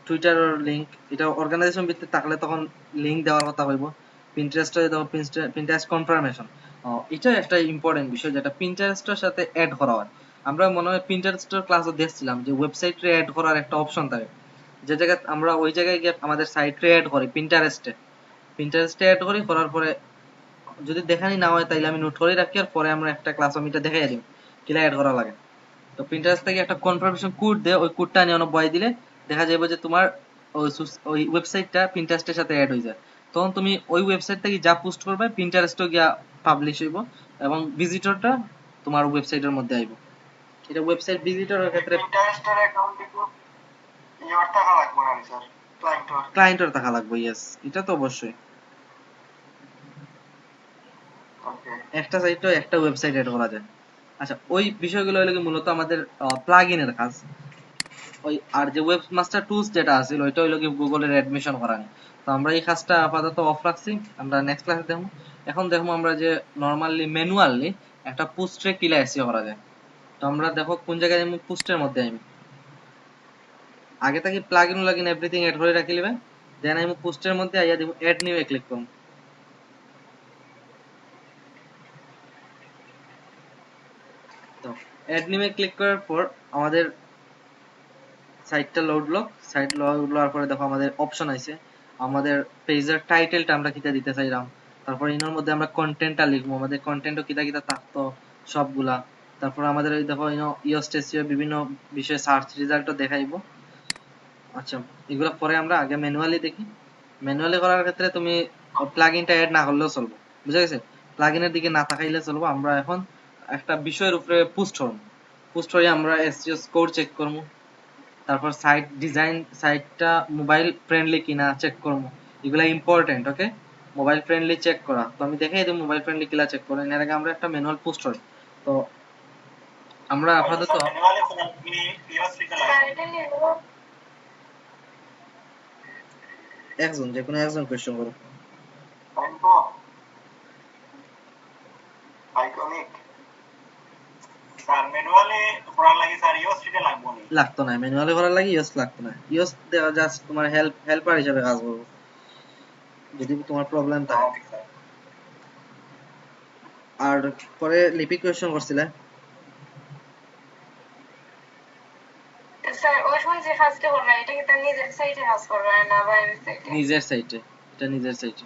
টুইটার লিংক, এটা অর্গানাইজেশন ভিত্তিক থাকলে তখন লিংক দেওয়ার কথা হইব। পিন্টারেস্টে দেখো পিন্টারেস্ট কনফার্মেশন, এটা একটা ইম্পর্টেন্ট বিষয় যেটা পিন্টারেস্টের সাথে অ্যাড করা হয়। আমরা মনে হয় পিন্টারেস্টের ক্লাসও দেখছিলাম যে ওয়েবসাইটে অ্যাড করার একটা অপশন থাকে, যে জায়গায় আমরা ওই জায়গায় গিয়ে আমাদের সাইটে অ্যাড করি, পিন্টারেস্টে অ্যাড করি, করার পরে যদি দেখানি না হয় তাইলে আমি নোট করে রাখি, আর পরে আমরা একটা ক্লাস আমি এটা দেখাই দিই কিলা অ্যাড করা লাগে। তো প্রিন্টারেস্ট থেকে একটা কনফার্মেশন কোড দেয়, ওই কোডটা নিয়ে অনেক বয় দিলে দেখা যাবে যে তোমার ওই ওয়েবসাইটটা প্রিন্টারেস্টের সাথে অ্যাড হয়ে যায়। তখন তুমি ওই ওয়েবসাইট থেকে যা পোস্ট করবে প্রিন্টারেস্টও গিয়া পাবলিশ হইব, এবং ভিজিটরটা তোমার ওয়েবসাইটের মধ্যে আইব। এটা ওয়েবসাইট ভিজিটরের ক্ষেত্রে ইন্টারেস্টের অ্যাকাউন্টে তো ইয়ার টাকা লাগবে না স্যার, ক্লায়েন্টর। ক্লায়েন্টের টাকা লাগবে, ইয়েস, এটা তো অবশ্যই। ওকে, একটা সাইটও একটা ওয়েবসাইট এড করা যায়। আচ্ছা, ওই বিষয়গুলো হলো কি মূলত আমাদের প্লাগইনের কাজ। ওই আর যে ওয়েব মাস্টার টুলস যেটা আছে ওইটা হইলো কি গুগলের অ্যাডমিশন করানি। তো আমরা এই কাজটা আপাতত অফ রাখছি, আমরা নেক্সট ক্লাসে দেখবো। এখন দেখবো আমরা যে নরমালি ম্যানুয়ালি একটা পোস্টে কিলা এসিও করা যায়। তো আমরা দেখো কোন জায়গায় আমি পোস্টের মধ্যে আমি আগে থেকে প্লাগইন লাগিন এভরিথিং এড করে রাখি লিবে, দেন আমি পোস্টের মধ্যে আইয়া দিব এড নিউ এ ক্লিক করব। তো এড নিউ এ ক্লিক করার পর আমাদের সাইটটা লোড লোক, সাইট লোড হওয়ার পরে দেখো আমাদের অপশন আছে, আমাদের পেজের টাইটেলটা আমরা কিতা দিতে চাইলাম, তারপর ইনোর মধ্যে আমরা কন্টেন্টটা লিখবো, আমাদের কন্টেন্টও কিতা কিতা থাকতো সবগুলা। তারপর আমাদের ওই দেখো ইনো ইওস্টেসিও বিভিন্ন বিষয়ে সার্চ রেজাল্টও দেখাইবো। আচ্ছা, এগুলো পরে আমরা আগে ম্যানুয়ালি দেখি। ম্যানুয়ালি করার ক্ষেত্রে তুমি প্লাগইনটা এড না করলেও চলবে, বুঝা গেছে? প্লাগইনের দিকে না তাকাইলে চলবো। আমরা এখন একটা বিষয়ের উপরে পোস্ট হব, পোস্ট হয়ে আমরা এসইও স্কোর চেক করবো, তারপর সাইট ডিজাইন, সাইটটা মোবাইল ফ্রেন্ডলি কিনা চেক করবো, এগুলা ইম্পর্টেন্ট। ওকে, মোবাইল ফ্রেন্ডলি চেক করা, তো আমি দেখাই দিই মোবাইল ফ্রেন্ডলি কিলা চেক করেন। এর আগে আমরা একটা ম্যানুয়াল পোস্ট হয়, তো আমরা আপাতত স্যার ম্যানুয়ালি কোনো আপনি পিএসসিতে স্যার লাগবে। এটা নিয়ে একজন যে কোনো একজন কোয়েশ্চেন করো। আইকো আইকনিক স্যার ম্যানুয়ালি করার লাগে স্যার ইউএসসিতে লাগবে নি। লাগতো না ম্যানুয়ালি করার লাগে, ইউএস লাগতো না, ইউএস দেওয়া জাস্ট তোমার হেল্পার হিসেবে কাজ করবো যদি তোমার প্রবলেম থাকে। Okay sir. আর পরে লিপি কোয়েশ্চেন করছিলে, স্যার ওই সময় যে কাজটা করলাম এটা কি তার নিজের সাইটে কাজ করবে না বাইরের সাইটে? নিজের সাইটে, এটা নিজের সাইটে।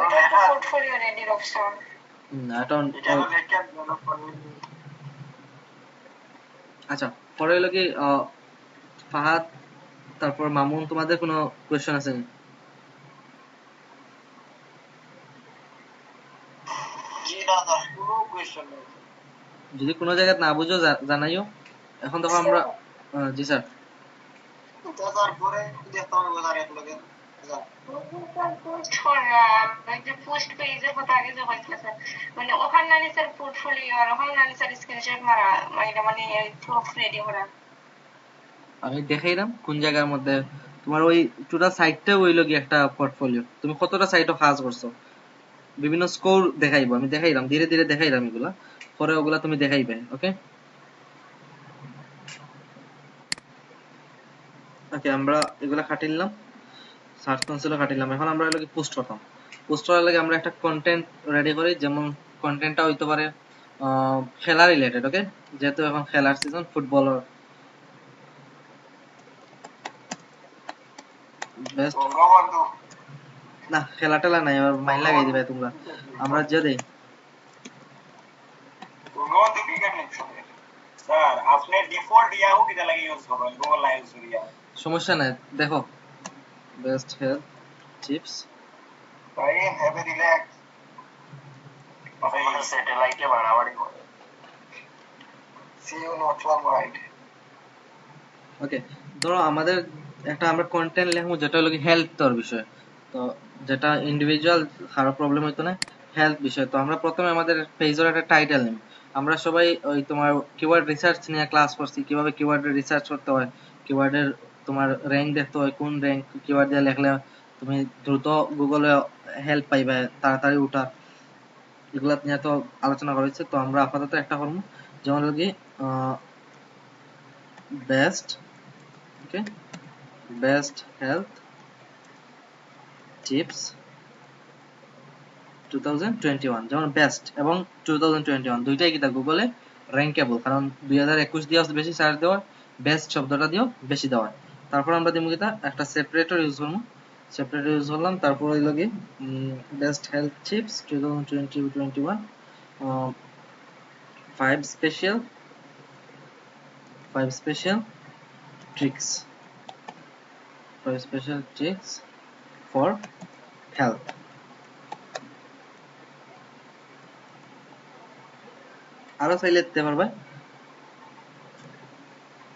ওটা একটা পোর্টফোলিও রেডির অপশন। এটা এটা তো লেখা দেওয়া পড়ে। আচ্ছা, পরে হলো কি ফাহাদ, তারপর মামুন, তোমাদের কোনো কোয়েশ্চেন আছে? জি না স্যার, কোনো কোয়েশ্চেন নেই। যদি কোনো জায়গায় না বুঝো জানাইও। এখন দেখো আমরা জি স্যার। তো স্যার পরে দেখতে হবে স্যার এক লগে স্যার। পোস্ট করলাম ওই যে পোস্ট পেজের কথা আগে যে হয়েছিল স্যার, মানে ওখানে নানি স্যার পোর্টফোলিও আর ওখানে নানি স্যার স্ক্রিনশট মারা মানে প্রুফ রেডি করা। আমি দেখাইলাম কোন জায়গার মধ্যে তোমার ওই টোটাল সাইটটা হইলো কি একটা পোর্টফোলিও, তুমি কতটা সাইটও কাজ করছো, বিভিন্ন স্কোর দেখাইবো, আমি দেখাইলাম ধীরে ধীরে দেখাইলাম এগুলা, পরে ওগুলা তুমি দেখাইবে। ওকে ওকে, আমরা এগুলা খাটিলাম, সার্চ কনসোলে খাটিলাম। এখন আমরা এগুলো পোস্ট করতাম, পোস্ট করার লাগে আমরা একটা কন্টেন্ট রেডি করি, যেমন কন্টেন্টটা হইতে পারে খেলা রিলেটেড। ওকে, যেহেতু এখন খেলার সিজন, ফুটবল বেস্ট, বঙ্গবন্ধু না খেলা টেলা নাই, আবার মাইন লাগাই দিবে তোমরা। আমরা যে দেই বঙ্গবন্ধু ক্রিকেট লিগ স্যার আপনি ডিফল্ট ইয়াহু কিটা লাগে ইউজ করেন, গুগল না ইউজ করি ইয়াহু। সমস্যা নাই, দেখো বেস্ট হেলথ টিপস, ভাই হ্যাভ এ রিল্যাক্স। ভাই স্যাটেলাইটে বাড়াবাড়ি করে। See you not from right. Okay. ধরো আমাদের একটা আমরা কন্টেন্ট লিখবো যেটা হলো হেলথ তোর বিষয়, তো যেটা ইন্ডিভিজুয়াল কারো প্রবলেম হইতো না, হেলথ বিষয়। তো আমরা প্রথমে আমাদের পেজের একটা টাইটেল নিই। আমরা সবাই ওই তোমার কিওয়ার্ড রিসার্চ নিয়ে ক্লাস করছি, কিভাবে কিওয়ার্ডের রিসার্চ করতে হয়, কিওয়ার্ডের তোমার র্যাঙ্ক দেখতে হয়, কোন র্যাঙ্ক কিওয়ার্ড দিয়ে লেখলে তুমি দ্রুত গুগলে হেল্প পাইবে, তাড়াতাড়ি উঠা, এগুলা নিয়ে তো আলোচনা করা হয়েছে। তো আমরা আপাতত একটা করবো, যেমন হলো কি বেস্ট, ওকে, বেস্ট হেলথ টিপস 2021, যেমন বেস্ট এবং 2021 দুইটাই কিতা গুগলে র্যাঙ্কেবল, কারণ 2021 দিয়ে বেশি সার্চ দেওয়া, বেস্ট শব্দটা দিয়েও বেশি দেওয়া। তারপর আমরা দিব কিতা একটা সেপারেটর ইউজ করবো, সেপারেটর ইউজ করলাম, তারপর হইল কি best health tips 2021, 5 special tricks, 5 special tricks for health. আরো চাইলে দিতে পারবে,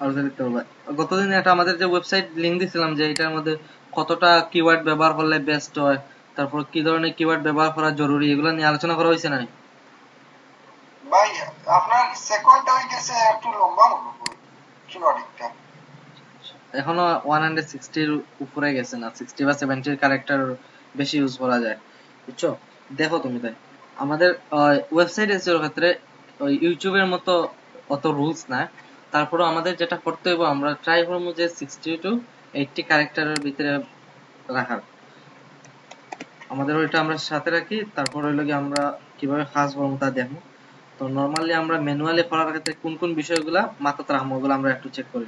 আরো চাইলে দিতে পারবে। গতদিন একটা আমাদের যে ওয়েবসাইট লিংক দিছিলাম যে এটার মধ্যে কতটা কিওয়ার্ড ব্যবহার করলে বেস্ট হয়, তারপর কি ধরনের কিওয়ার্ড ব্যবহার করা জরুরি, এগুলো নিয়ে আলোচনা করা হয়েছে না? ভাই আপনার সেকেন্ডটা হয়ে গেছে একটু লম্বা মনে হয় কিওয়ার্ডটা। এখনো 160 উপরে গেছে না, 60 বা 70 ক্যারেক্টার বেশি ইউজ করা যায়, বুঝছো? দেখো তুমি তাই আমাদের ওয়েবসাইট এসইওর ক্ষেত্রে ওই ইউটিউবের মতো অত রুলস না, তারপরে আমাদের যেটা করতে হবে আমরা ট্রাই করবো যে 60 টু 80 ক্যারেক্টারের ভিতরে রাখার, আমাদের ওইটা আমরা সাথে রাখি। তারপর হইলো কি আমরা কিভাবে কাজ করবো তা দেখবো। তো নরমালি আমরা ম্যানুয়ালি করার ক্ষেত্রে কোন কোন বিষয়গুলা মাথাতে রাখবো ওগুলো আমরা একটু চেক করি।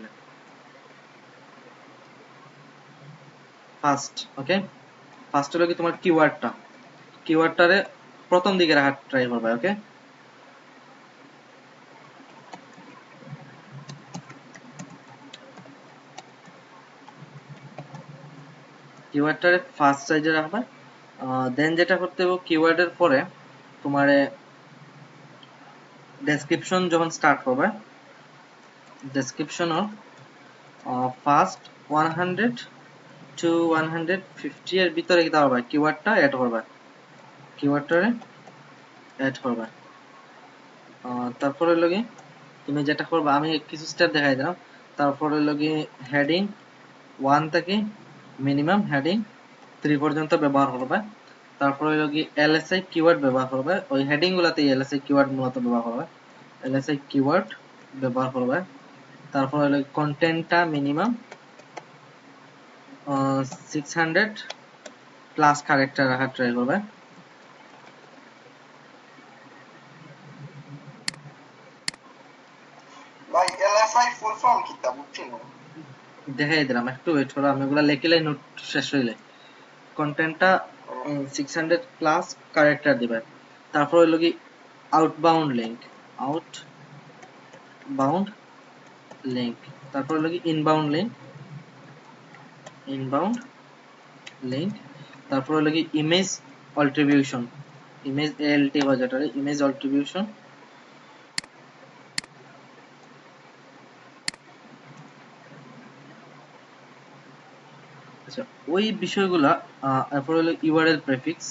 ফার্স্ট, ওকে, ফার্স্ট হলো কি তোমার কিওয়ার্ডটারে প্রথম দিকে রাখার ট্রাই করবে, ওকে? কিওয়ার্ডটারে ফার্স্ট সাইজে রাখবে। দেন যেটা করতে হবে কিওয়ার্ডের পরে তোমার ডেসক্রিপশন যখন স্টার্ট করবে, ডেসক্রিপশনও ফার্স্ট 100 টু 150 এর ভিতরে কি হবে কিওয়ার্ডটা অ্যাড করবে, কিওয়ার্ডটারে অ্যাড করবে। তারপরে হলো কি তুমি যেটা করবে, আমি কিছু স্টেপ দেখাই দিলাম। তারপরে হলো কি হেডিং 1 থেকে মিনিমাম হেডিং 3 পর্যন্ত ব্যবহার করবে। তারপরে হলো কি এলএসআই কিওয়ার্ড ব্যবহার করবে, ওই হেডিং গুলাতে এলএসআই কিওয়ার্ড মূলত ব্যবহার করবে, এলএসআই কিওয়ার্ড ব্যবহার করবে। তারপর হলো কন্টেন্টটা মিনিমাম 600 প্লাস ক্যারেক্টার রাখার ট্রাই করবে। ভাই এলএসআই ফুল ফর্ম কি তা বুঝছি না। দেখাই দিলাম, একটু ওয়েট করো, আমি ওগুলা লেখিলে নোট শেষ হইলে। কন্টেন্টটা 600 প্লাস ক্যারেক্টার দিবে। তারপর হলো কি আউটবাউন্ড লিংক, আউটবাউন্ড লিংক। তারপর হলো কি ইনবাউন্ড লিংক। তারপর হলো কি ইমেজ অল্ট্রিবিউশন, ইমেজ এএলটি হয় যেটা, ইমেজ অল্ট্রিবিউশন। আচ্ছা, ওই বিষয়গুলা। তারপর হলো ইউআরএল প্রেফিক্স,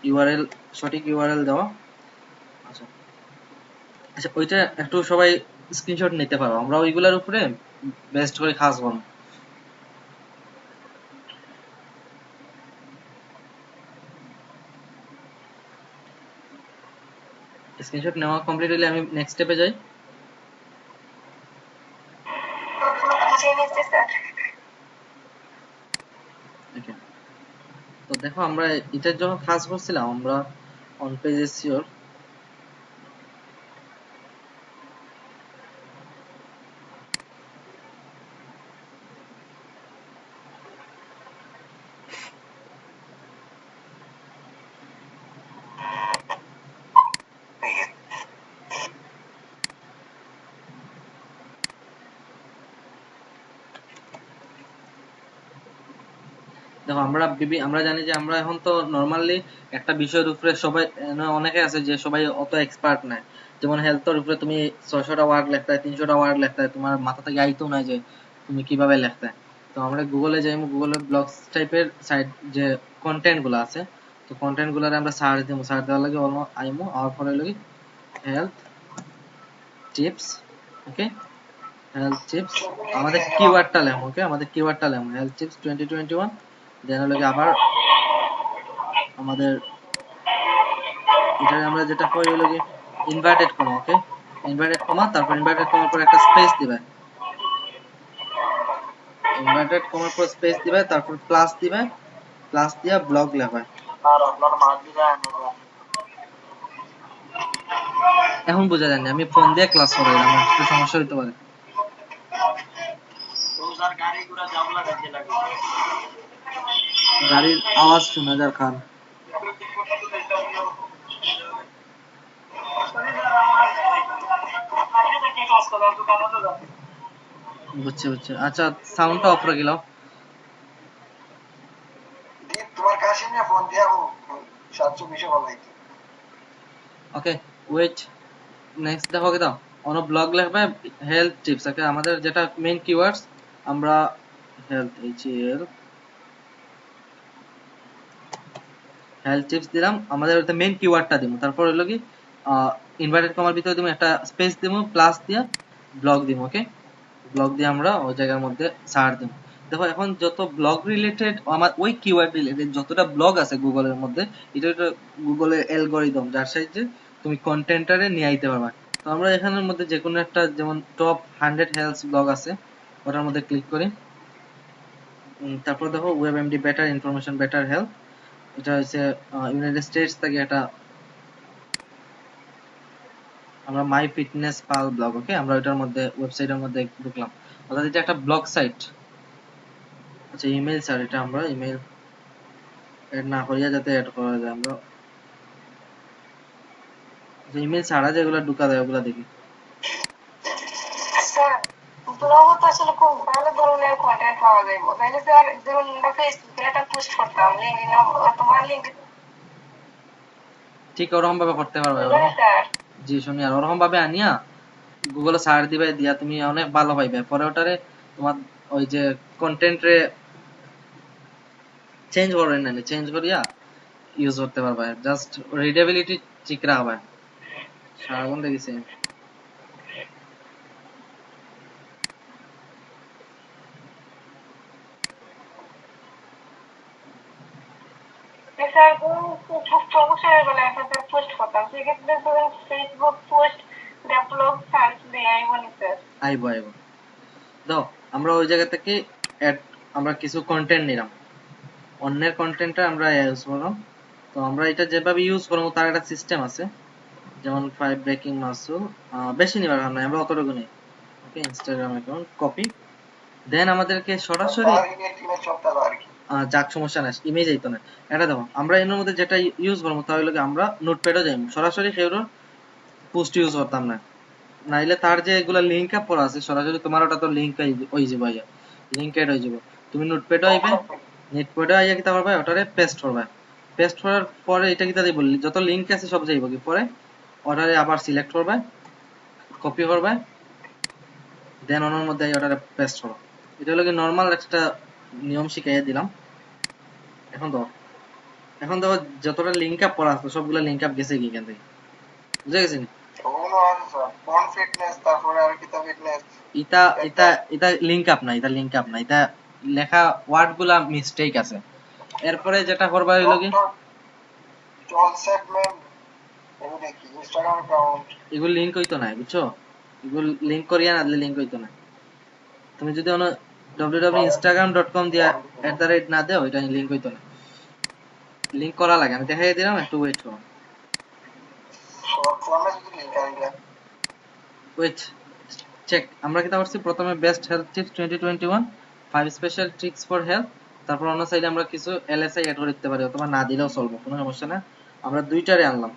ইউআরএল সঠিক ইউআরএল দেওয়া। আচ্ছা আচ্ছা, ওইটা একটু সবাই স্ক্রিনশট নিতে পারো, আমরা ওইগুলার উপরে বেস্ট করে কাজ করব। স্ক্রিনশট নেওয়া কমপ্লিট হলে আমি নেক্সট স্টেপে যাই। ওকে, তো দেখো আমরা এটার যখন কাজ করছিলাম আমরা অন পেজ এসইওর দেখো আমরা জানি যে আমরা এখন তো নরমালি একটা বিষয়ের উপরে সবাই অনেকে আছে যে সবাই অত এক্সপার্ট নাই। যেমন হেলথের উপরে তুমি 600টা ওয়ার্ড লিখতে হয়, 300টা ওয়ার্ড লিখতে হয়, তোমার মাথা থেকে আইতো না যে তুমি কিভাবে লিখতে হয়। তো আমরা গুগলে যাই, গুগলে ব্লগস টাইপের সাইট যে কন্টেন্ট গুলো আছে, তো কন্টেন্ট গুলারে আমরা সার্চ দিব, সার্চ দেওয়ার লাগে আইমু আর পরে লাগি হেলথ টিপস, ওকে? হেলথ টিপস আমাদের কিওয়ার্ডটা লেখো, ওকে? আমাদের কিওয়ার্ডটা লেখো হেলথ টিপস 2021। দেন হলো আবার আমাদের এটা আমরা যেটা করি হলো কি ইনভার্টেড কমা, ওকে? ইনভার্টেড কমা, তারপর ইনভার্টেড কমার পর একটা স্পেস দিবে, ইনভার্টেড কমার পর স্পেস দিবে, তারপর প্লাস দিবে, প্লাস দিয়া ব্লগ লেখা। আর আপনার মাঝিরা এখন বোঝা যায় না, আমি ফোন দিয়ে ক্লাস করাইলাম, একটু সমস্যা হইতে পারে। রোজার গাড়ি ঘোড়া জামলা গাইতে লাগে। গাড়ির আওয়াজ শোনা যায় খান। বুঝছি বুঝছি, আচ্ছা সাউন্ডটা অফ রাখিলাম। তোমার কাছে নিয়ে ফোন দিয়া 720 বলাইতে। ওকে ওয়েট, নেক্সট দেখো কি দাও অন ব্লগ লিখবে হেলথ টিপস। ওকে, আমাদের যেটা মেইন কিওয়ার্ডস আমরা হেলথ হেলথ টিপস দিলাম, আমাদের ওটা মেইন কিওয়ার্ডটা দিব। তারপর হলো কি ইনভার্টেড কমার ভিতরে দিব একটা স্পেস দিব, প্লাস দিয়ে ব্লগ দিব। ওকে, ব্লগ দিয়ে আমরা ওই জায়গার মধ্যে সার্চ দিব। দেখো এখন যত ব্লগ রিলেটেড আমার ওই কিওয়ার্ড রিলেটেড যতটা ব্লগ আছে গুগলের মধ্যে, এটা গুগলের অ্যালগরিদম যার সাহায্যে তুমি কন্টেন্টারে নিয়ে আইতে পারবা। তো আমরা এখানের মধ্যে যে কোনো একটা, যেমন টপ 100 হেলথ ব্লগ আছে, ওটার মধ্যে ক্লিক করি। তারপর দেখো ওয়েবএমডি বেটার ইনফরমেশন বেটার হেলথ, এটা হচ্ছে ইউনাইটেড স্টেটস থেকে এটা, আমরা মাই ফিটনেস পাল ব্লগ। ওকে, আমরা ওটার মধ্যে ওয়েবসাইটের মধ্যে ঢুকলাম, অর্থাৎ এটা একটা ব্লগ সাইট। আচ্ছা ইমেল স্যার, এটা আমরা ইমেল এড না করিয়া যাতে এড করা যায়, আমরা ইমেল ছাড়া যেগুলো ঢুকা দেয় ওগুলা দেখি। স্যার ব্লগও তো আসলে খুব ভালো ধরনের কন্টেন্ট পাওয়া যায়, তাইলে স্যার ধরুন আমরা ফেসবুকে একটা পোস্ট করতাম লিঙ্ক তোমার লিঙ্ক ঠিক ওরকম ভাবে করতে পারবে ওরকম। স্যার। জি শুনি, আর ওরকম ভাবে আনিয়া গুগলে সার্চ দিবে, দিয়া তুমি অনেক ভালো পাইবে। পরে ওটারে তোমার ওই যে কন্টেন্ট রে চেঞ্জ করবেন না, চেঞ্জ করিয়া ইউজ করতে পারবে। জাস্ট রিডেবিলিটি ঠিক রাখবে। সারাক্ষণ দেখেছি স্যার ধরুন প্রমোশনের বেলায় একটা পোস্ট করতাম, সেক্ষেত্রে ধরুন ফেসবুক পোস্ট ব্লগ সার্চ দিয়ে আইবনি স্যার। আইবো আইবো। দাও আমরা ওই জায়গা থেকে অ্যাড, আমরা কিছু কন্টেন্ট নিলাম, অন্যের কন্টেন্টটা আমরা ইউজ করলাম। তো আমরা এটা যেভাবে ইউজ করবো তার একটা সিস্টেম আছে, যেমন 5 ব্রেকিং মাসুল, বেশি নিবার না, আমরা অতটুকু নেই। ওকে, ইনস্টাগ্রাম অ্যাকাউন্ট কপি, দেন আমাদেরকে সরাসরি যাক সমস্যা নাই, ইমেজ আইতো না। এটা দেখো আমরা এর মধ্যে যেটা ইউজ করবো তা হলো আমরা নোটপ্যাডও যাই, সরাসরি সেগুলো পোস্ট ইউজ করতাম না। নাইলে তার যে এগুলা লিঙ্ক আপ করা আছে সরাসরি তোমার ওটা তো লিঙ্ক হয়ে যাবে, লিঙ্ক এড হয়ে যাবে। তুমি নোটপ্যাডও আইবে, নোটপ্যাডও আইয়া কি তারপর ওটারে পেস্ট করবে, পেস্ট করার পরে এটা কি তাদের বললি যত লিঙ্ক আছে সব যাইব কি, পরে ওটারে আবার সিলেক্ট করবে, কপি করবে, দেন ওনার মধ্যে ওটারে পেস্ট করো। এটা হলো কি নরমাল একটা নিয়ম শিখাইয়া দিলাম। এখন দেখো যতটা লিঙ্ক আপ করা আছে সবগুলা লিঙ্ক আপ গেছে কি এখান থেকে, বুঝে গেছেন? এটা লিঙ্ক আপ না, এটা লিঙ্ক আপ না, এটা লেখা ওয়ার্ড গুলা মিস্টেক আছে। এরপরে যেটা করবা হইলো কি এগুলো লিঙ্ক হইতো না, বুঝছো? এগুলো লিঙ্ক করিয়া না দিলে লিঙ্ক হইতো না। তুমি যদি www.instagram.com দিয়া @ না দেও, এটা লিঙ্ক হইতো না। লিঙ্ক করা লাগে, আমি দেখাই দিলাম, একটু ওয়েট করো। Wait, check. আমরা কি করছি প্রথমে best health tips 2021, 5 special tricks for health, তারপর অন্য সাইডে আমরা কিছু এলএসআই অ্যাড করে দিতে পারি, অথবা না দিলেও চলবে, কোনো সমস্যা না। আমরা দুইটারে আনলাম।